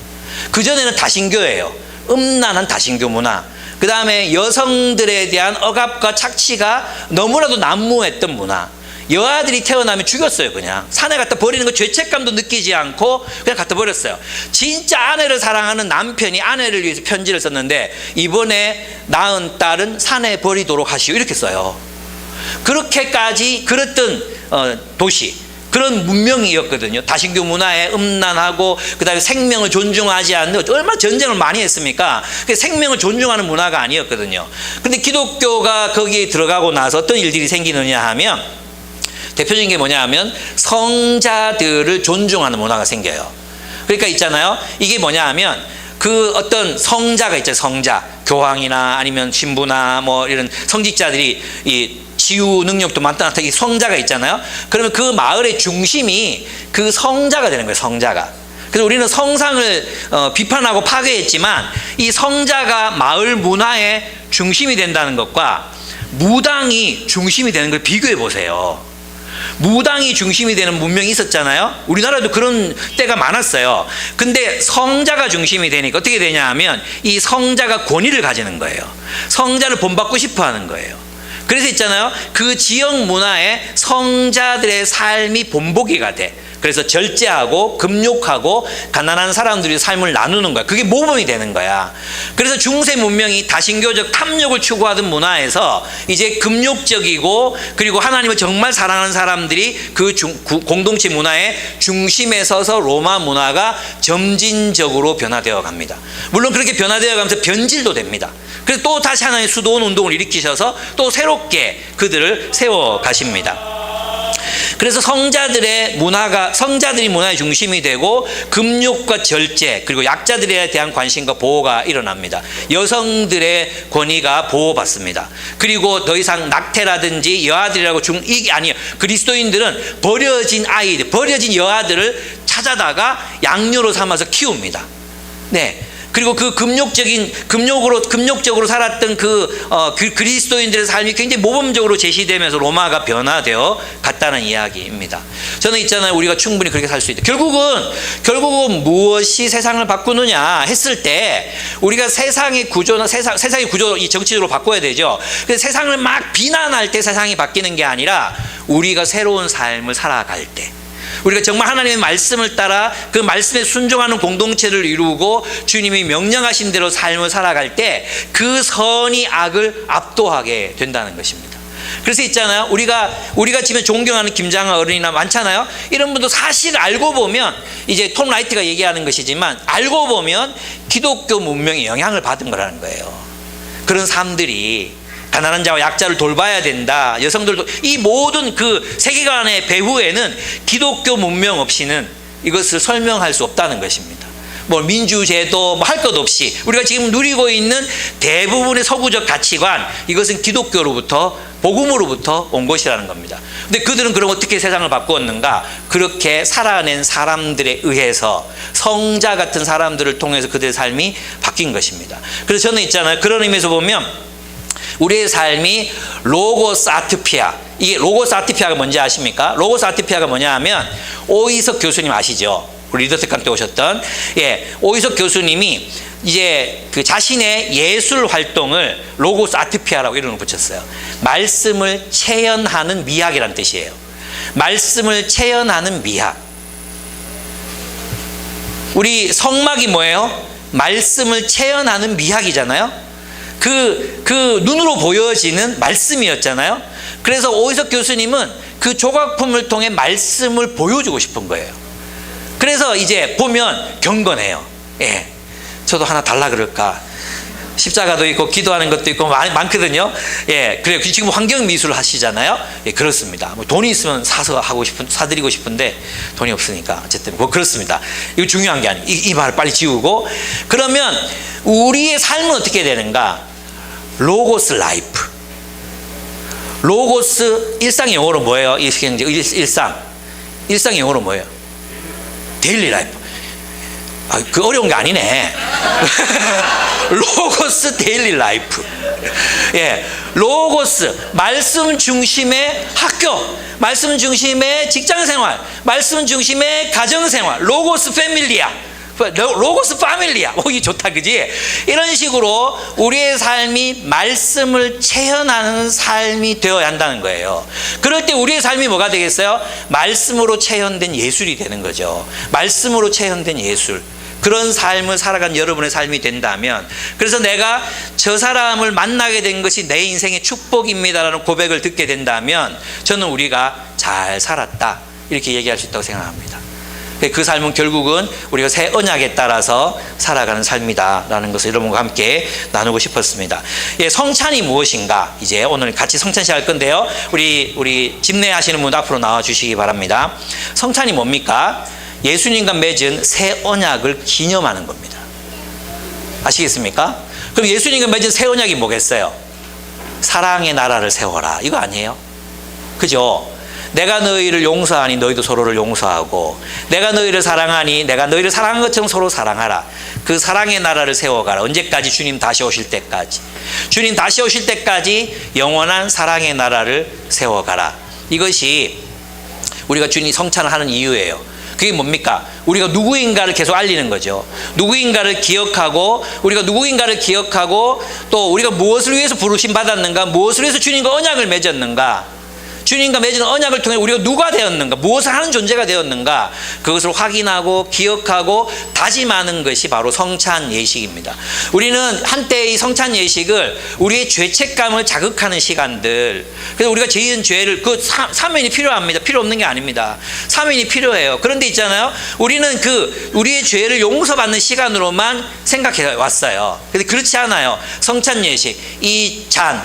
그전에는 다신교예요. 음란한 다신교 문화. 그 다음에 여성들에 대한 억압과 착취가 너무나도 난무했던 문화. 여아들이 태어나면 죽였어요. 그냥 산에 갖다 버리는 거 죄책감도 느끼지 않고 그냥 갖다 버렸어요. 진짜 아내를 사랑하는 남편이 아내를 위해서 편지를 썼는데, 이번에 낳은 딸은 산에 버리도록 하시오, 이렇게 써요. 그렇게까지 그랬던 도시, 그런 문명이었거든요. 다신교 문화에 음란하고, 그 다음에 생명을 존중하지 않는, 얼마나 전쟁을 많이 했습니까? 생명을 존중하는 문화가 아니었거든요. 근데 기독교가 거기에 들어가고 나서 어떤 일들이 생기느냐 하면, 대표적인 게 뭐냐 하면 성자들을 존중하는 문화가 생겨요. 그러니까 있잖아요, 이게 뭐냐 하면 그 어떤 성자가 있잖아요. 성자, 교황이나 아니면 신부나 뭐 이런 성직자들이 이 치유 능력도 많다 이 성자가 있잖아요. 그러면 그 마을의 중심이 그 성자가 되는 거예요. 성자가. 그래서 우리는 성상을 비판하고 파괴했지만, 이 성자가 마을 문화의 중심이 된다는 것과 무당이 중심이 되는 걸 비교해 보세요. 무당이 중심이 되는 문명이 있었잖아요. 우리나라도 그런 때가 많았어요. 근데 성자가 중심이 되니까 어떻게 되냐 하면, 이 성자가 권위를 가지는 거예요. 성자를 본받고 싶어 하는 거예요. 그래서 있잖아요, 그 지역 문화에 성자들의 삶이 본보기가 돼. 그래서 절제하고 금욕하고 가난한 사람들이 삶을 나누는 거야. 그게 모범이 되는 거야. 그래서 중세 문명이 다신교적 탐욕을 추구하던 문화에서 이제 금욕적이고, 그리고 하나님을 정말 사랑하는 사람들이 그 공동체 문화의 중심에 서서 로마 문화가 점진적으로 변화되어 갑니다. 물론 그렇게 변화되어 가면서 변질도 됩니다. 그래서 또 다시 하나의 수도원 운동을 일으키셔서 또 새롭게 그들을 세워 가십니다. 그래서 성자들이 문화의 중심이 되고, 금욕과 절제, 그리고 약자들에 대한 관심과 보호가 일어납니다. 여성들의 권위가 보호받습니다. 그리고 더 이상 낙태라든지 여아들이라고 이게 아니에요. 그리스도인들은 버려진 아이들, 버려진 여아들을 찾아다가 양녀로 삼아서 키웁니다. 네. 그리고 그 금욕적으로 살았던 그리스도인들의 삶이 굉장히 모범적으로 제시되면서 로마가 변화되어 갔다는 이야기입니다. 저는 있잖아요, 우리가 충분히 그렇게 살 수 있다. 결국은 무엇이 세상을 바꾸느냐 했을 때, 우리가 세상의 구조나 세상의 구조, 이 정치적으로 바꿔야 되죠. 그래서 세상을 막 비난할 때 세상이 바뀌는 게 아니라, 우리가 새로운 삶을 살아갈 때, 우리가 정말 하나님의 말씀을 따라 그 말씀에 순종하는 공동체를 이루고 주님이 명령하신 대로 삶을 살아갈 때, 그 선이 악을 압도하게 된다는 것입니다. 그래서 있잖아요, 우리가 지금 존경하는 김장하 어른이나 많잖아요. 이런 분도 사실 알고 보면, 이제 톰 라이트가 얘기하는 것이지만, 알고 보면 기독교 문명에 영향을 받은 거라는 거예요. 그런 삶들이 가난한 자와 약자를 돌봐야 된다. 여성들도, 이 모든 그 세계관의 배후에는 기독교 문명 없이는 이것을 설명할 수 없다는 것입니다. 뭐 민주제도 뭐 할 것 없이 우리가 지금 누리고 있는 대부분의 서구적 가치관, 이것은 기독교로부터, 복음으로부터 온 것이라는 겁니다. 근데 그들은 그럼 어떻게 세상을 바꾸었는가? 그렇게 살아낸 사람들에 의해서, 성자 같은 사람들을 통해서 그들의 삶이 바뀐 것입니다. 그래서 저는 있잖아요, 그런 의미에서 보면 우리의 삶이 로고스 아트피아, 이게 로고스 아트피아가 뭔지 아십니까? 로고스 아트피아가 뭐냐 하면, 오이석 교수님 아시죠? 우리 리더십관 때 오셨던, 오이석 교수님이 이제 그 자신의 예술 활동을 로고스 아트피아라고 이름을 붙였어요. 말씀을 체현하는 미학이라는 뜻이에요. 말씀을 체현하는 미학. 우리 성막이 뭐예요? 말씀을 체현하는 미학이잖아요. 그 눈으로 보여지는 말씀이었잖아요. 그래서 오이석 교수님은 그 조각품을 통해 말씀을 보여주고 싶은 거예요. 그래서 이제 보면 경건해요. 저도 하나 달라 그럴까? 십자가도 있고 기도하는 것도 있고 많거든요. 예, 그래요. 지금 환경 미술 하시잖아요. 예, 그렇습니다. 뭐 돈이 있으면 사드리고 싶은데 돈이 없으니까 어쨌든 뭐 그렇습니다. 이거 중요한 게 아니에요. 이 말을 빨리 지우고 그러면 우리의 삶은 어떻게 되는가? 로고스 라이프. 로고스 일상 영어로 뭐예요? 일상 영어로 뭐예요? 데일리 라이프. 그 어려운 게 아니네. 로고스 데일리 라이프. 예, 로고스 말씀 중심의 학교, 말씀 중심의 직장 생활, 말씀 중심의 가정 생활, 로고스 패밀리아. 로고스 파밀리아. 이게 좋다, 그지? 이런 식으로 우리의 삶이 말씀을 체현하는 삶이 되어야 한다는 거예요. 그럴 때 우리의 삶이 뭐가 되겠어요? 말씀으로 체현된 예술이 되는 거죠. 말씀으로 체현된 예술. 그런 삶을 살아간 여러분의 삶이 된다면, 그래서 내가 저 사람을 만나게 된 것이 내 인생의 축복입니다라는 고백을 듣게 된다면 저는 우리가 잘 살았다 이렇게 얘기할 수 있다고 생각합니다. 그 삶은 결국은 우리가 새 언약에 따라서 살아가는 삶이다라는 것을 여러분과 함께 나누고 싶었습니다. 예, 성찬이 무엇인가? 이제 오늘 같이 성찬식 할 건데요. 우리 집례하시는 분 앞으로 나와 주시기 바랍니다. 성찬이 뭡니까? 예수님과 맺은 새 언약을 기념하는 겁니다. 아시겠습니까? 그럼 예수님과 맺은 새 언약이 뭐겠어요? 사랑의 나라를 세워라. 이거 아니에요? 그죠? 내가 너희를 용서하니 너희도 서로를 용서하고, 내가 너희를 사랑하니 내가 너희를 사랑한 것처럼 서로 사랑하라. 그 사랑의 나라를 세워가라. 언제까지? 주님 다시 오실 때까지. 주님 다시 오실 때까지 영원한 사랑의 나라를 세워가라. 이것이 우리가 주님 성찬을 하는 이유예요. 그게 뭡니까? 우리가 누구인가를 계속 알리는 거죠. 누구인가를 기억하고, 우리가 누구인가를 기억하고, 또 우리가 무엇을 위해서 부르심 받았는가, 무엇을 위해서 주님과 언약을 맺었는가, 주님과 맺은 언약을 통해 우리가 누가 되었는가, 무엇을 하는 존재가 되었는가, 그것을 확인하고 기억하고 다짐하는 것이 바로 성찬 예식입니다. 우리는 한때 이 성찬 예식을 우리의 죄책감을 자극하는 시간들, 그래서 우리가 지은 죄를, 그 사면이 필요합니다. 필요 없는 게 아닙니다. 사면이 필요해요. 그런데 있잖아요, 우리는 우리의 죄를 용서받는 시간으로만 생각해 왔어요. 근데 그렇지 않아요. 성찬 예식, 이 잔,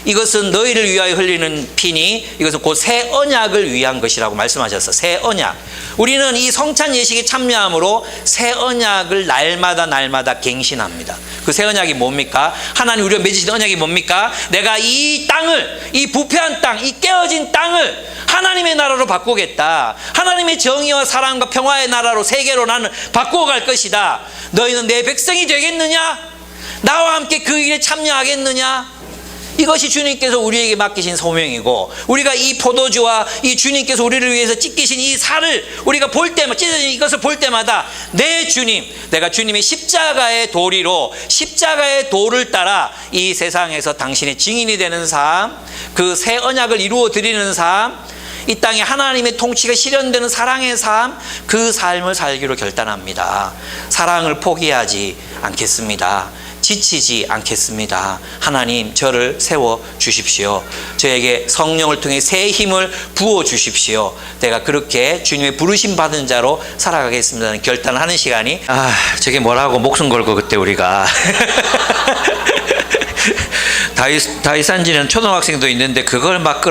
이것은 너희를 위하여 흘리는 피니 이것은 곧 새 언약을 위한 것이라고 말씀하셨어. 새 언약. 우리는 이 성찬 예식에 참여함으로 새 언약을 날마다 갱신합니다. 그 새 언약이 뭡니까? 하나님 우리가 맺으신 언약이 뭡니까? 내가 이 땅을, 이 부패한 땅, 이 깨어진 땅을 하나님의 나라로 바꾸겠다. 하나님의 정의와 사랑과 평화의 나라로, 세계로 나는 바꾸어갈 것이다. 너희는 내 백성이 되겠느냐? 나와 함께 그 일에 참여하겠느냐? 이것이 주님께서 우리에게 맡기신 소명이고, 우리가 이 포도주와 이 주님께서 우리를 위해서 찢기신 이 살을 우리가 볼 때마다, 찢어진 이것을 볼 때마다 내 주님, 내가 주님의 십자가의 도리로, 십자가의 도를 따라 이 세상에서 당신의 증인이 되는 삶, 그 새 언약을 이루어 드리는 삶, 이 땅에 하나님의 통치가 실현되는 사랑의 삶, 그 삶을 살기로 결단합니다. 사랑을 포기하지 않겠습니다. 지치지 않겠습니다. 하나님 저를 세워 주십시오. 저에게 성령을 통해 새 힘을 부어 주십시오. 내가 그렇게 주님의 부르심 받은 자로 살아가겠습니다는 결단을 하는 시간이, 저게 뭐라고 목숨 걸고 그때 우리가 다윗산지는 초등학생도 있는데 그걸 막